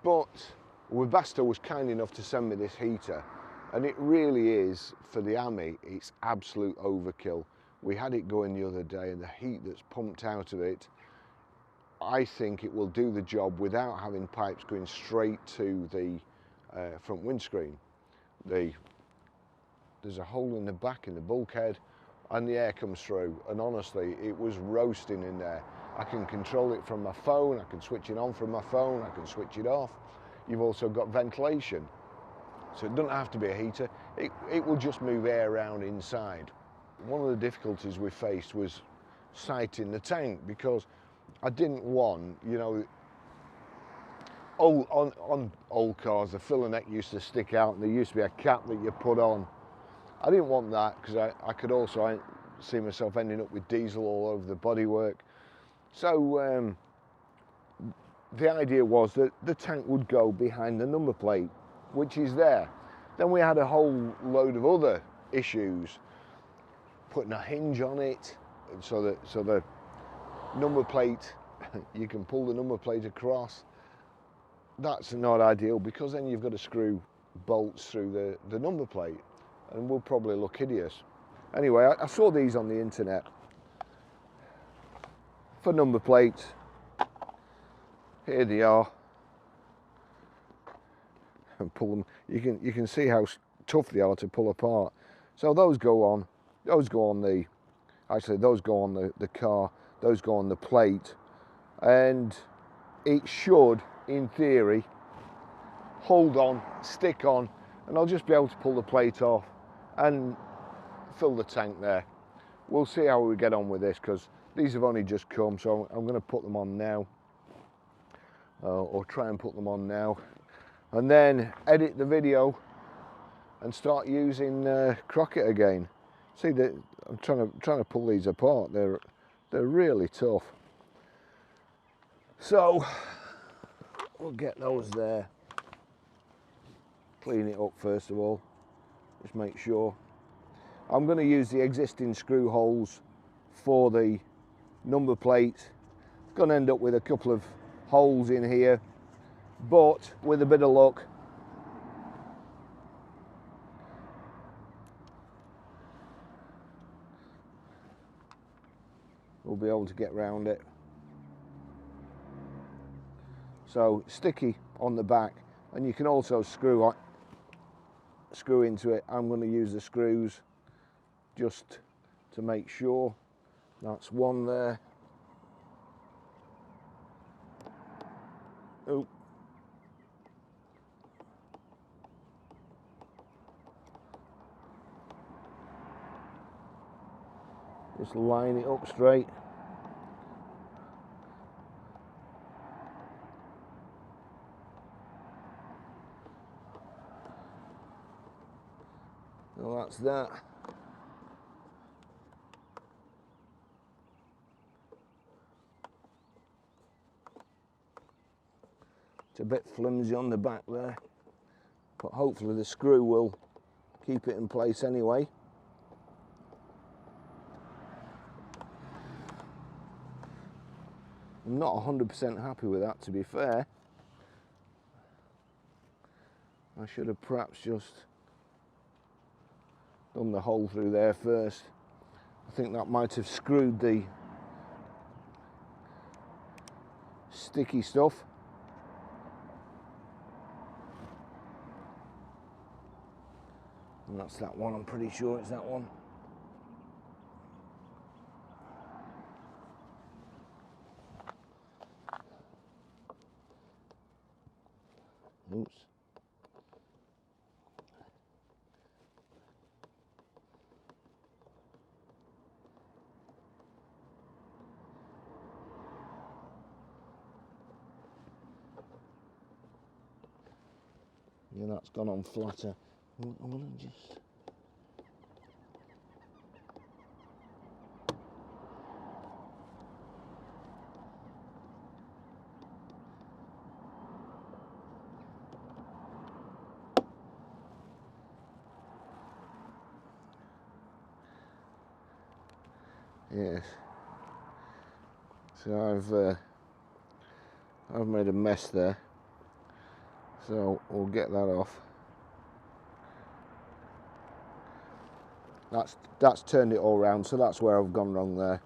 A: But Webasto was kind enough to send me this heater, and it really is, for the Ami, it's absolute overkill. We had it going the other day, and the heat that's pumped out of it, I think it will do the job without having pipes going straight to the front windscreen. There's a hole in the back in the bulkhead, and the air comes through, and honestly it was roasting in there. I can control it from my phone, I can switch it on from my phone, I can switch it off. You've also got ventilation, so it doesn't have to be a heater, it will just move air around inside. One of the difficulties we faced was sighting the tank, because I didn't want, you know, on old cars the filler neck used to stick out and there used to be a cap that you put on. I didn't want that, because I could also see myself ending up with diesel all over the bodywork. So the idea was that the tank would go behind the number plate, which is there. Then we had a whole load of other issues, putting a hinge on it so the number plate, you can pull the number plate across. That's not ideal, because then you've got to screw bolts through the number plate, and will probably look hideous. Anyway, I saw these on the internet for number plates. Here they are, and pull them. You can see how tough they are to pull apart. So those go on the, actually those go on the car, those go on the plate, and it should, in theory, hold on, stick on, and I'll just be able to pull the plate off and fill the tank there. We'll see how we get on with this, because these have only just come, so I'm going to put them on now, or try and put them on now, and then edit the video and start using Crockett again. See that I'm trying to pull these apart. They're really tough. So we'll get those there. Clean it up first of all. Just make sure. I'm going to use the existing screw holes for the number plate. Going to end up with a couple of holes in here, but with a bit of luck, we'll be able to get round it. So sticky on the back, and you can also screw into it. I'm going to use the screws just to make sure. That's one there. Oh. Just line it up straight. Well, that's that. It's a bit flimsy on the back there, but hopefully the screw will keep it in place anyway. I'm not 100% happy with that, to be fair. I should have perhaps just done the hole through there first. I think that might have screwed the sticky stuff. And that's that one, I'm pretty sure it's that one. Oops. Yeah, that's gone on flatter. I'm gonna just... Yes. So I've made a mess there. So we'll get that off. That's turned it all round, so that's where I've gone wrong there.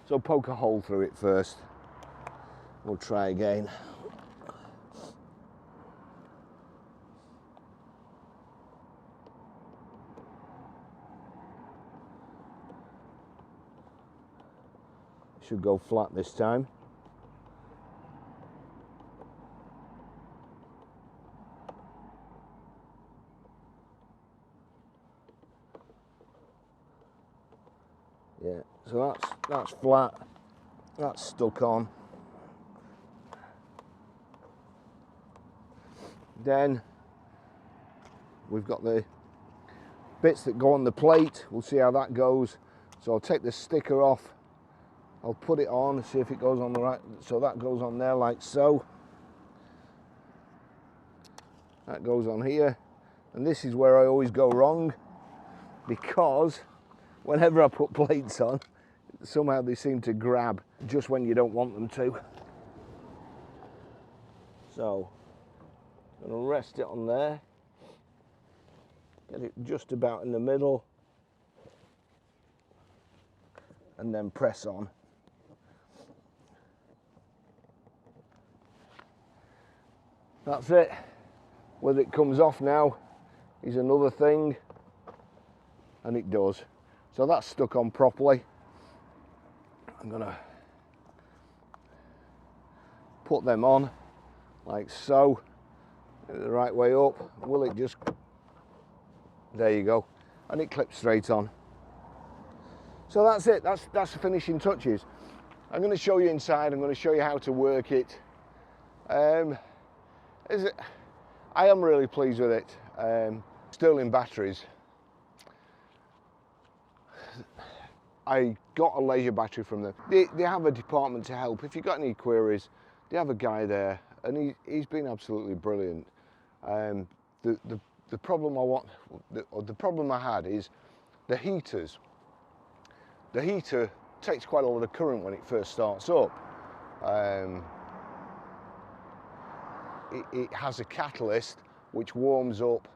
A: So poke a hole through it first. We'll try again. Should go flat this time. Yeah, so that's flat. That's stuck on. Then we've got the bits that go on the plate. We'll see how that goes. So I'll take the sticker off. I'll put it on and see if it goes on the right. So that goes on there like so. That goes on here. And this is where I always go wrong, because whenever I put plates on, somehow they seem to grab just when you don't want them to. So I'm going to rest it on there. Get it just about in the middle. And then press on. That's it. Whether it comes off now is another thing, and it does. So that's stuck on properly. I'm gonna put them on like so, the right way up. Will it just, there you go, and it clips straight on. So that's it, that's the finishing touches. I'm going to show you inside, I'm going to show you how to work it. I am really pleased with it. Sterling batteries. I got a leisure battery from them. They have a department to help. If you've got any queries, they have a guy there, and he's been absolutely brilliant. The problem the problem I had is the heaters. The heater takes quite a lot of current when it first starts up. It has a catalyst which warms up,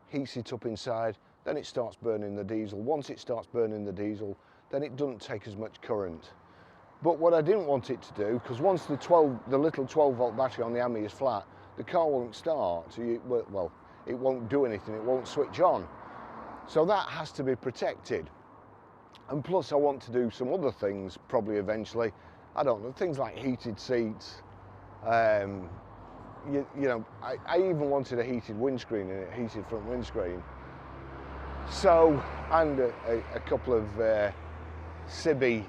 A: heats it up inside, then it starts burning the diesel. Once it starts burning the diesel, then it doesn't take as much current. But what I didn't want it to do, because once the little 12-volt battery on the Ami is flat, the car won't start. Well, it won't do anything, it won't switch on. So that has to be protected. And plus I want to do some other things probably eventually. I don't know, things like heated seats. You know, I even wanted a heated windscreen and a heated front windscreen. So, and a couple of Cibi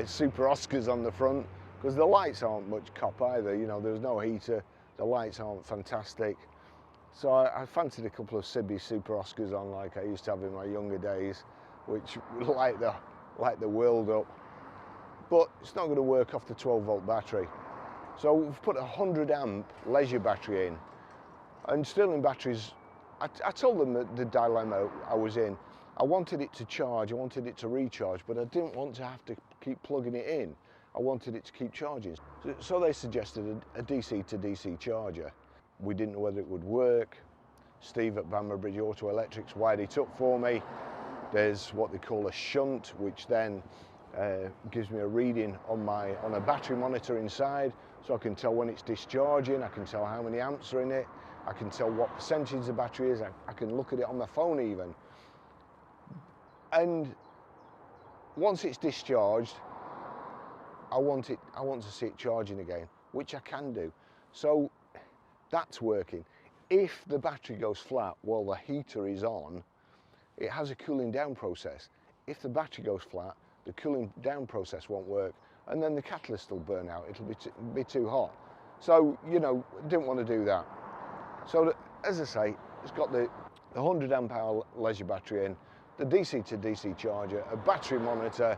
A: Super Oscars on the front, because the lights aren't much cop either. You know, there's no heater, the lights aren't fantastic. So I fancied a couple of Cibi Super Oscars on, like I used to have in my younger days, which light the world up. But it's not going to work off the 12-volt battery. So we've put a 100 amp leisure battery in. And Sterling batteries, I told them that the dilemma I was in. I wanted it to charge, I wanted it to recharge, but I didn't want to have to keep plugging it in. I wanted it to keep charging. So they suggested a DC to DC charger. We didn't know whether it would work. Steve at Bamber Bridge Auto Electrics wired it up for me. There's what they call a shunt, which then gives me a reading on a battery monitor inside, so I can tell when it's discharging, I can tell how many amps are in it, I can tell what percentage the battery is, I can look at it on my phone even. And once it's discharged, I want to see it charging again, which I can do. So that's working. If the battery goes flat while the heater is on, it has a cooling down process. If the battery goes flat, the cooling down process won't work, and then the catalyst will burn out. It'll be too hot. So, you know, didn't want to do that. So, as I say, it's got the 100 amp hour leisure battery in, the DC to DC charger, a battery monitor,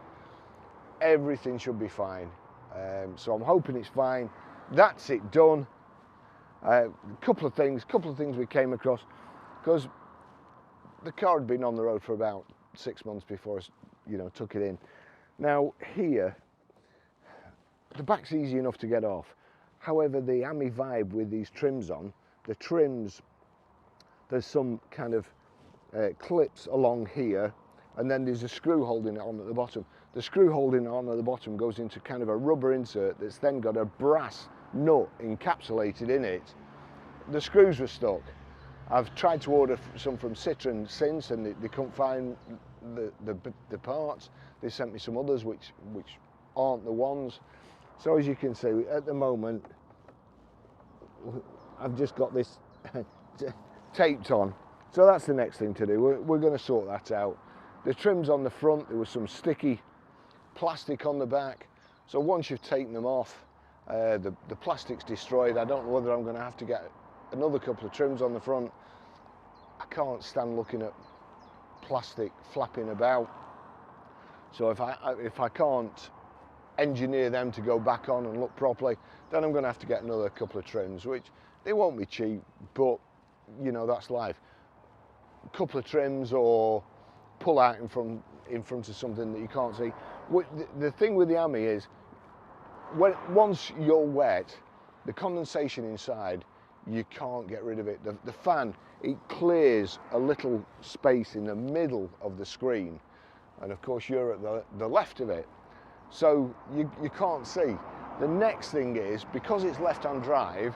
A: everything should be fine. So I'm hoping it's fine. That's it done. A couple of things we came across, because the car had been on the road for about 6 months before I, you know, took it in. Now here, the back's easy enough to get off. However, the Ami Vibe with these trims on, the trims, there's some kind of clips along here, and then there's a screw holding it on at the bottom. The screw holding it on at the bottom goes into kind of a rubber insert that's then got a brass nut encapsulated in it. The screws were stuck. I've tried to order some from Citroen since, and they couldn't find the parts. They sent me some others which aren't the ones. So as you can see, at the moment, I've just got this taped on. So that's the next thing to do. We're going to sort that out. The trims on the front, there was some sticky plastic on the back. So once you've taken them off, the plastic's destroyed. I don't know whether I'm going to have to get another couple of trims on the front. I can't stand looking at plastic flapping about. So if I can't engineer them to go back on and look properly, then I'm going to have to get another couple of trims, which they won't be cheap, but you know, that's life. A couple of trims, or pull out in front of something that you can't see. The thing with the Ami is, once you're wet, the condensation inside, you can't get rid of it. The fan, it clears a little space in the middle of the screen, and of course you're at the left of it, so you can't see. The next thing is, because it's left-hand drive,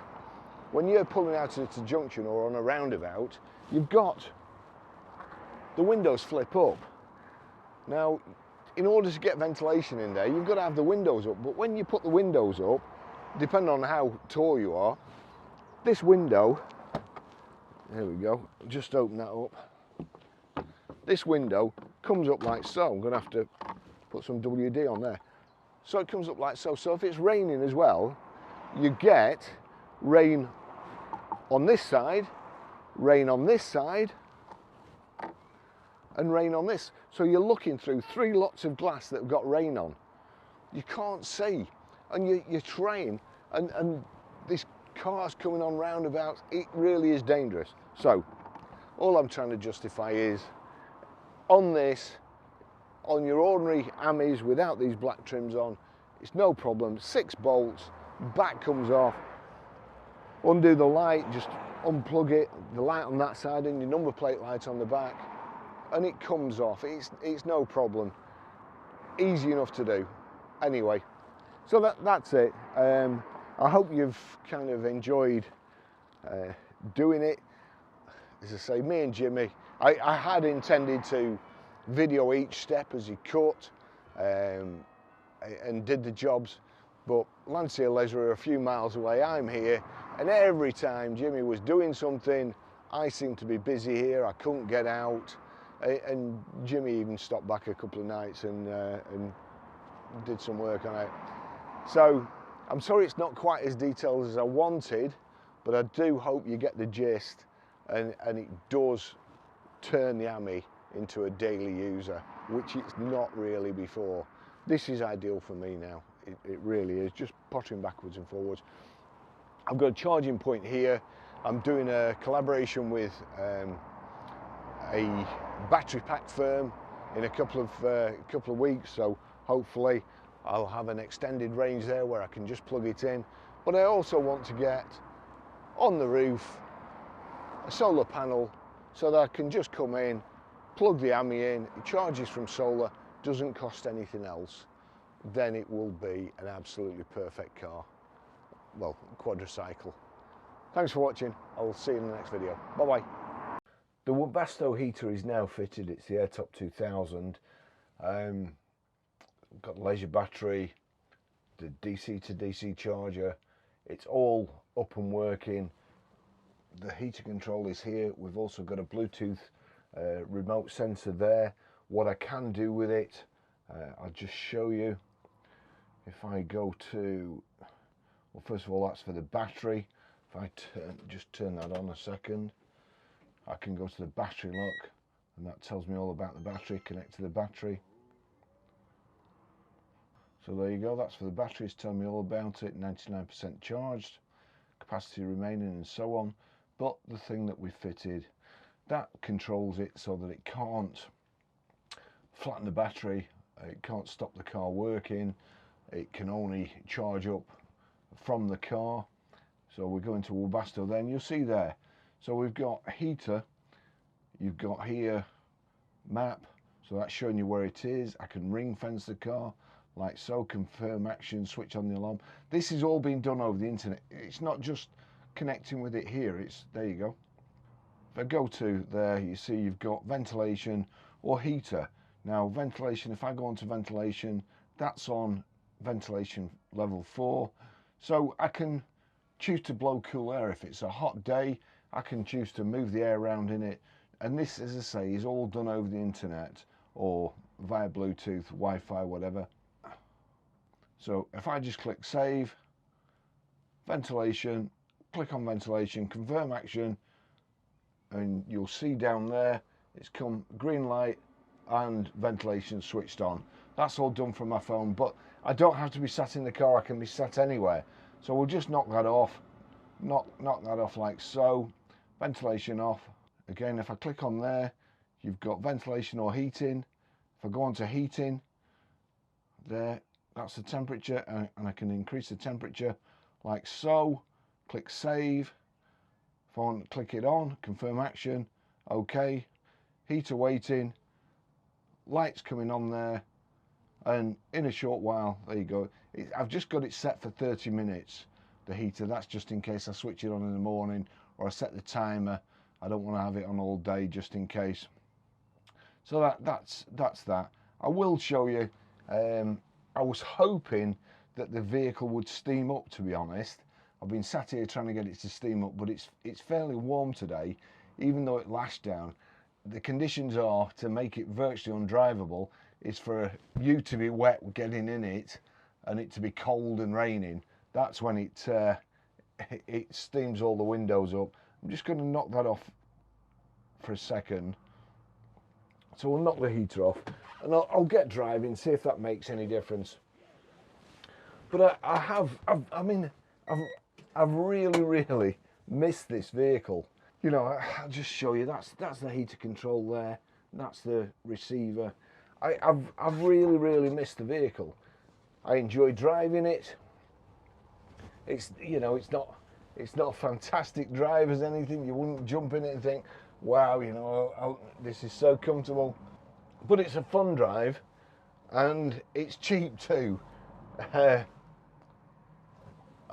A: when you're pulling out at a junction or on a roundabout, you've got the windows flip up. Now, in order to get ventilation in there, you've got to have the windows up, but when you put the windows up, depending on how tall you are, this window, there we go, just open that up. This window comes up like so. I'm going to have to put some WD on there. So it comes up like so. So if it's raining as well, you get rain on this side, rain on this side, and rain on this. So you're looking through 3 lots of glass that have got rain on. You can't see, and you're trying, and this car's coming on roundabouts. It really is dangerous. So all I'm trying to justify is, on this, on your ordinary Amis without these black trims on, it's no problem. 6 bolts, back comes off, undo the light, just unplug it, the light on that side and your number plate light on the back, and it comes off. It's no problem, easy enough to do. Anyway, so that's it. I hope you've kind of enjoyed doing it. As I say, me and Jimmy, I had intended to video each step as he cut and did the jobs, but Lancia Leisure are a few miles away, I'm here, and every time Jimmy was doing something, I seemed to be busy here, I couldn't get out, and Jimmy even stopped back a couple of nights and did some work on it. So I'm sorry it's not quite as detailed as I wanted, but I do hope you get the gist, and it does turn the Ami into a daily user, which it's not really before. This is ideal for me now. It really is, just pottering backwards and forwards. I've got a charging point here. I'm doing a collaboration with a battery pack firm in a couple of weeks, so hopefully I'll have an extended range there where I can just plug it in. But I also want to get on the roof a solar panel so that I can just come in, plug the Ami in, it charges from solar, doesn't cost anything else. Then it will be an absolutely perfect car. Well, quadricycle. Thanks for watching. I will see you in the next video. Bye bye. The Webasto heater is now fitted. It's the Airtop 2000. Got the leisure battery, the DC to DC charger. It's all up and working. the heater control is here. We've also got a Bluetooth remote sensor there. What I can do with it, I'll just show you. If I go to, well, first of all, that's for the battery. If I just turn that on a second, I can go to the battery lock, and that tells me all about the battery. Connect to the battery. So there you go, that's for the battery. It's telling me all about it. 99% charged, capacity remaining, and so on. But the thing that we fitted, that controls it so that it can't flatten the battery, it can't stop the car working, it can only charge up from the car. So we go into Webasto then, you'll see there. So we've got heater, you've got here map, so that's showing you where it is. I can ring fence the car like so, confirm action, switch on the alarm. This is all being done over the internet. It's not just connecting with it here, it's, there you go. If I go to there, you see you've got ventilation or heater. Now ventilation, if I go on to ventilation, that's on ventilation level 4. So I can choose to blow cool air. If it's a hot day, I can choose to move the air around in it. And this, as I say, is all done over the internet or via Bluetooth, Wi-Fi, whatever. So if I just click save, ventilation, click on ventilation, confirm action, and you'll see down there, it's come green light and ventilation switched on. That's all done from my phone, but I don't have to be sat in the car, I can be sat anywhere. So we'll just knock that off, knock that off like so, ventilation off. Again, if I click on there, you've got ventilation or heating. If I go on to heating, there, that's the temperature, and I can increase the temperature like so. Click save. If I want to click it on, confirm action, okay. Heater waiting, lights coming on there, and in a short while, there you go. I've just got it set for 30 minutes, the heater. That's just in case I switch it on in the morning, or I set the timer. I don't want to have it on all day just in case. So that's that. I will show you, I was hoping that the vehicle would steam up, to be honest. I've been sat here trying to get it to steam up, but it's fairly warm today, even though it lashed down. The conditions are to make it virtually undrivable is for you to be wet getting in it and it to be cold and raining. That's when it steams all the windows up. I'm just going to knock that off for a second. So we'll knock the heater off and I'll get driving, see if that makes any difference. But I've really missed this vehicle. You know, I'll just show you, that's the heater control there, that's the receiver. I've really missed the vehicle. I enjoy driving it. It's, you know, it's not a fantastic drive as anything. You wouldn't jump in it and think, wow, you know, this is so comfortable. But it's a fun drive and it's cheap too.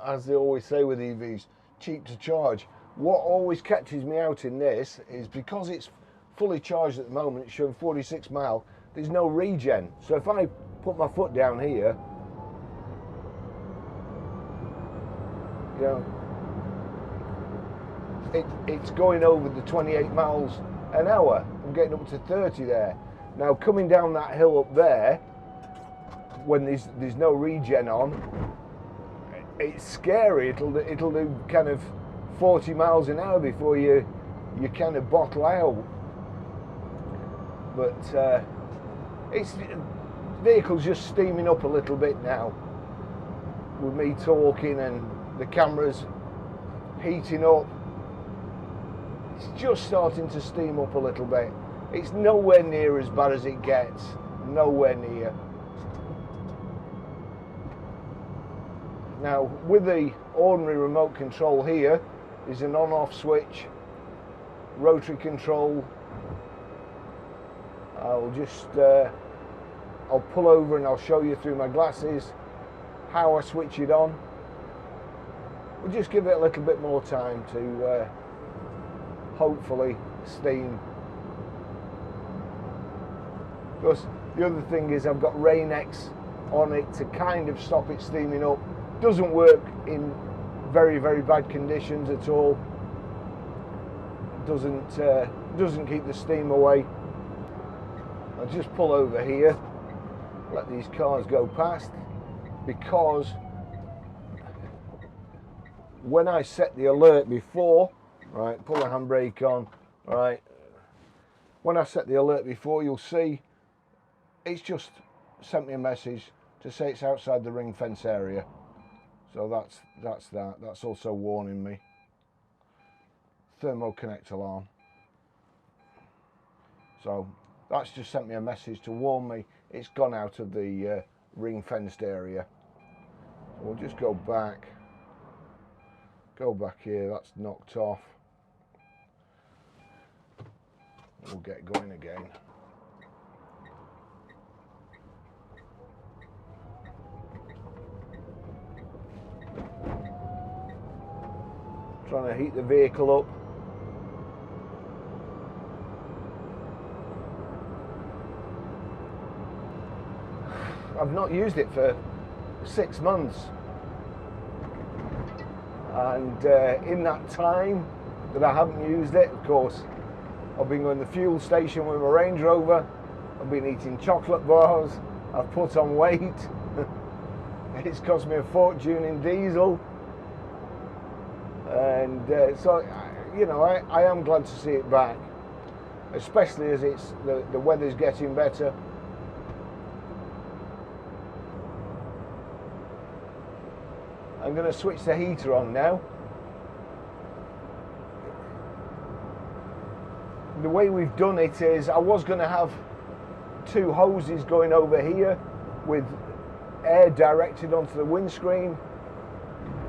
A: As they always say with EVs, cheap to charge. What always catches me out in this is because it's fully charged at the moment, it's showing 46 mile, there's no regen. So if I put my foot down here, you know, it's going over the 28 miles an hour. I'm getting up to 30 there. Now coming down that hill up there, when there's no regen on, it's scary. It'll do kind of 40 miles an hour before you kind of bottle out. But it's vehicle's just steaming up a little bit now with me talking and the camera's heating up. It's just starting to steam up a little bit. It's nowhere near as bad as it gets, nowhere near. Now with the ordinary remote control here is an on-off switch, rotary control. I'll pull over and I'll show you through my glasses how I switch it on. We'll just give it a little bit more time to hopefully steam. Because the other thing is I've got Rain-X on it to kind of stop it steaming up. Doesn't work in very bad conditions at all. doesn't keep the steam away. I'll just pull over here, let these cars go past, because when I set the alert before, right, pull the handbrake on, right, when I set the alert before, you'll see it's just sent me a message to say it's outside the ring fence area. So that's also warning me. Thermo connect alarm. So that's just sent me a message to warn me it's gone out of the ring fenced area. So we'll just go back here, that's knocked off. We'll get going again. Trying to heat the vehicle up. I've not used it for 6 months, and in that time that I haven't used it, of course, I've been going to the fuel station with my Range Rover, I've been eating chocolate bars, I've put on weight, it's cost me a fortune in diesel, and so, you know, I am glad to see it back, especially as it's the weather's getting better. I'm going to switch the heater on now. The way we've done it is, I was going to have 2 hoses going over here with air directed onto the windscreen,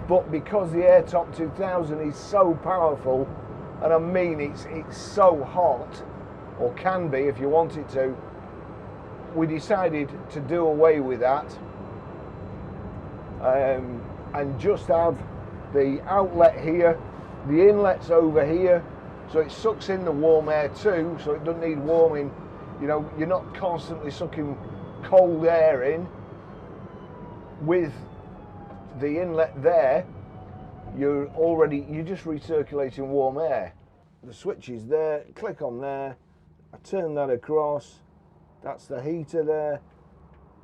A: but because the Airtop 2000 is so powerful, and I mean it's so hot, or can be if you want it to, we decided to do away with that. And just have the outlet here, the inlet's over here, so it sucks in the warm air too, so it doesn't need warming. You know, you're not constantly sucking cold air in. With the inlet there, you're just recirculating warm air. The switch is there, click on there, I turn that across, that's the heater there,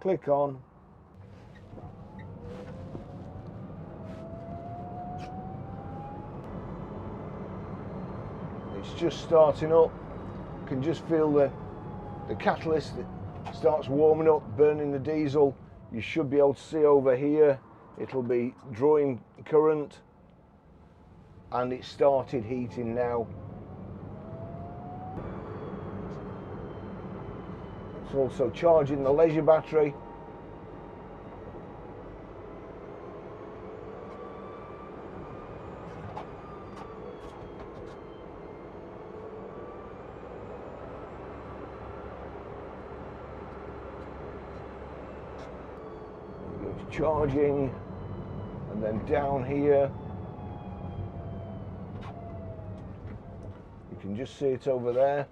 A: click on. It's just starting up. You can just feel the catalyst that starts warming up, burning the diesel. You should be able to see over here, it'll be drawing current, and it started heating now. It's also charging the leisure battery. Charging, and then down here you can just see it over there,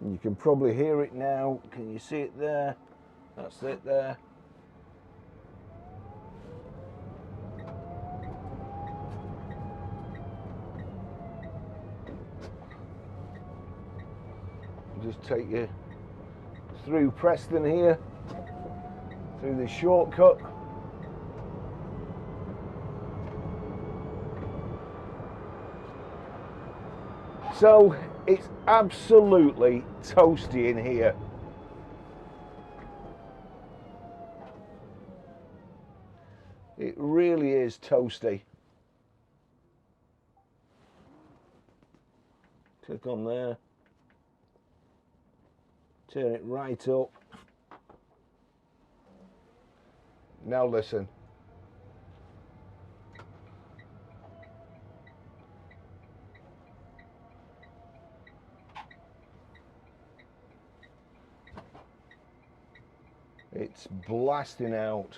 A: and you can probably hear it now. Can you see it there? That's it there. Just take you through Preston here, through this shortcut. So it's absolutely toasty in here. It really is toasty. Click on there. Turn it right up. Now listen. It's blasting out.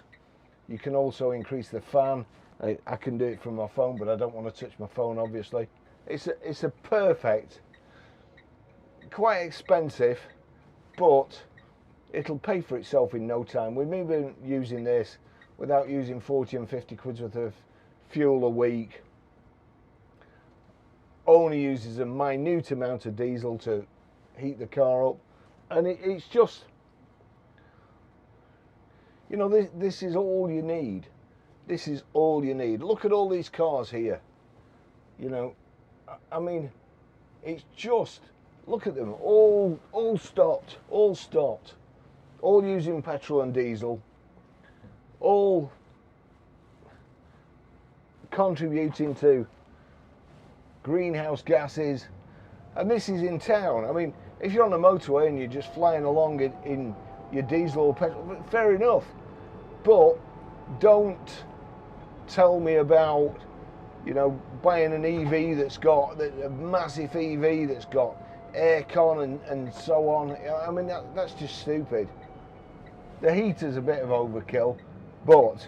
A: You can also increase the fan. I can do it from my phone, but I don't want to touch my phone, obviously. It's a perfect, quite expensive, but it'll pay for itself in no time. We've been using this without using 40 and 50 quid's worth of fuel a week. only uses a minute amount of diesel to heat the car up, and it's just, you know, this is all you need. This is all you need. Look at all these cars here. You know, I mean, it's just, look at them, all stopped, all using petrol and diesel, all contributing to greenhouse gases, and this is in town. I mean, if you're on a motorway and you're just flying along in your diesel or petrol, fair enough, but don't tell me about, you know, buying an EV that's got a massive EV that's got aircon and so on. I mean, that's just stupid. The heater's a bit of overkill, but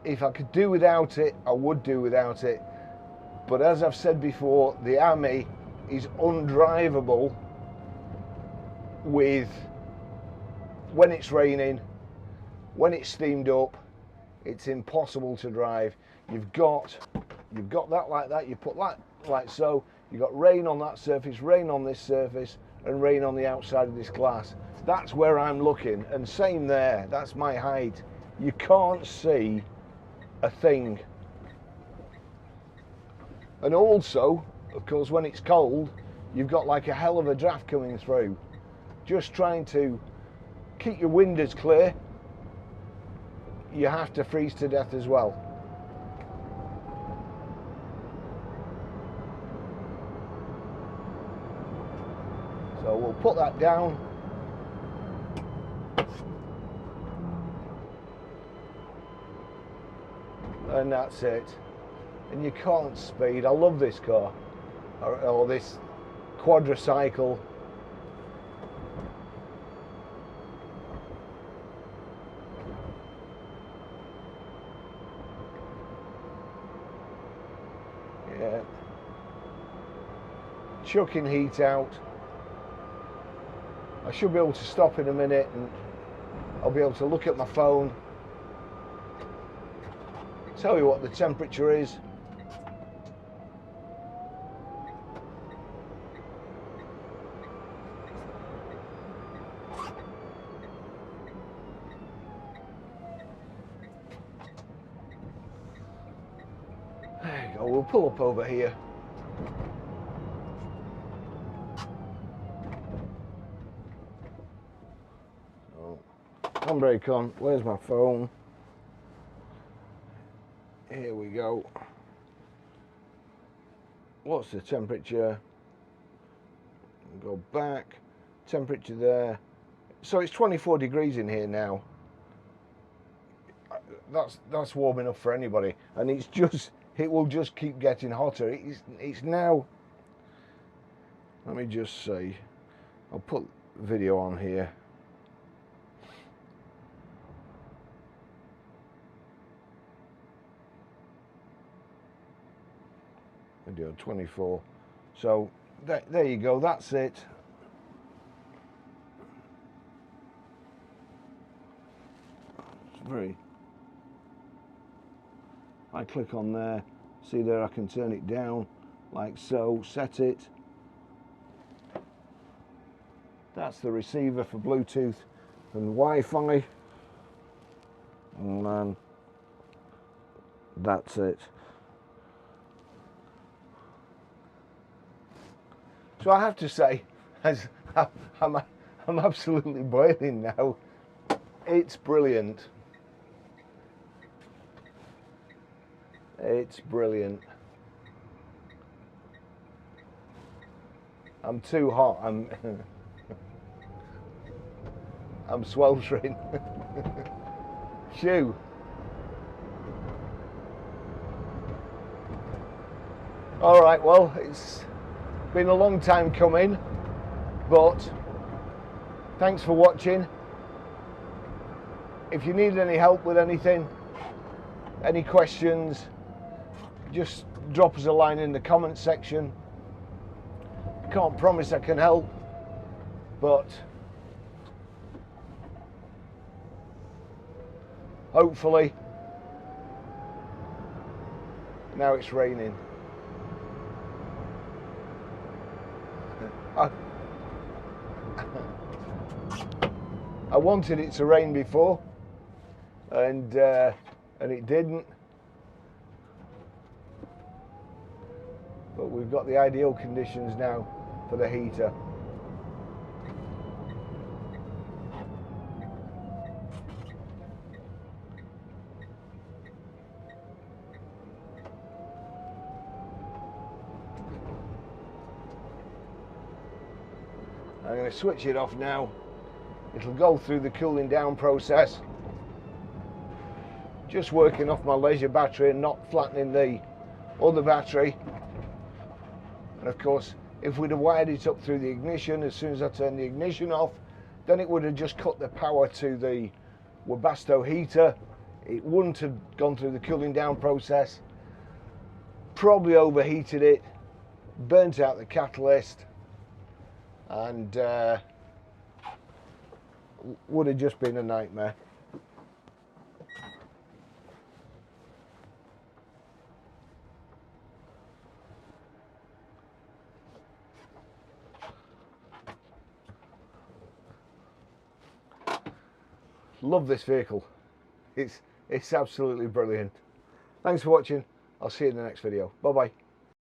A: if I could do without it, I would do without it. But as I've said before, the Ami is undrivable when it's raining, when it's steamed up. It's impossible to drive. You've got that like that, you put that like so, you've got rain on that surface, rain on this surface, and rain on the outside of this glass. That's where I'm looking, and same there, that's my height. You can't see a thing. And also, of course, when it's cold, you've got like a hell of a draft coming through. Just trying to keep your windows clear, you have to freeze to death as well. So we'll put that down. And that's it. And you can't speed. I love this car, or this quadricycle. Yeah. Chucking heat out. I should be able to stop in a minute and I'll be able to look at my phone, tell you what the temperature is. There you go, we'll pull up over here. Handbrake on, where's my phone? Here we go. What's the temperature? Go back, temperature there. So it's 24 degrees in here now. That's warm enough for anybody, and it's just, it will just keep getting hotter. It's now, let me just see, I'll put video on here. Video 24. So there you go, that's it. It's very, I click on there, see there, I can turn it down like so, set it. That's the receiver for Bluetooth and Wi-Fi, and that's it. So I have to say, as I'm absolutely boiling now. It's brilliant. It's brilliant. I'm too hot. I'm sweltering. Shoo. All right, well, it's been a long time coming, but thanks for watching. If you need any help with anything, any questions, just drop us a line in the comment section. Can't promise I can help, but hopefully. Now it's raining. I wanted it to rain before, and it didn't. But we've got the ideal conditions now for the heater. I'm going to switch it off now. It'll go through the cooling down process. Just working off my leisure battery and not flattening the other battery. And of course, if we'd have wired it up through the ignition, as soon as I turned the ignition off, then it would have just cut the power to the Webasto heater. It wouldn't have gone through the cooling down process, probably overheated it, burnt out the catalyst, and would have just been a nightmare. Love this vehicle. It's absolutely brilliant. Thanks for watching. I'll see you in the next video. Bye bye.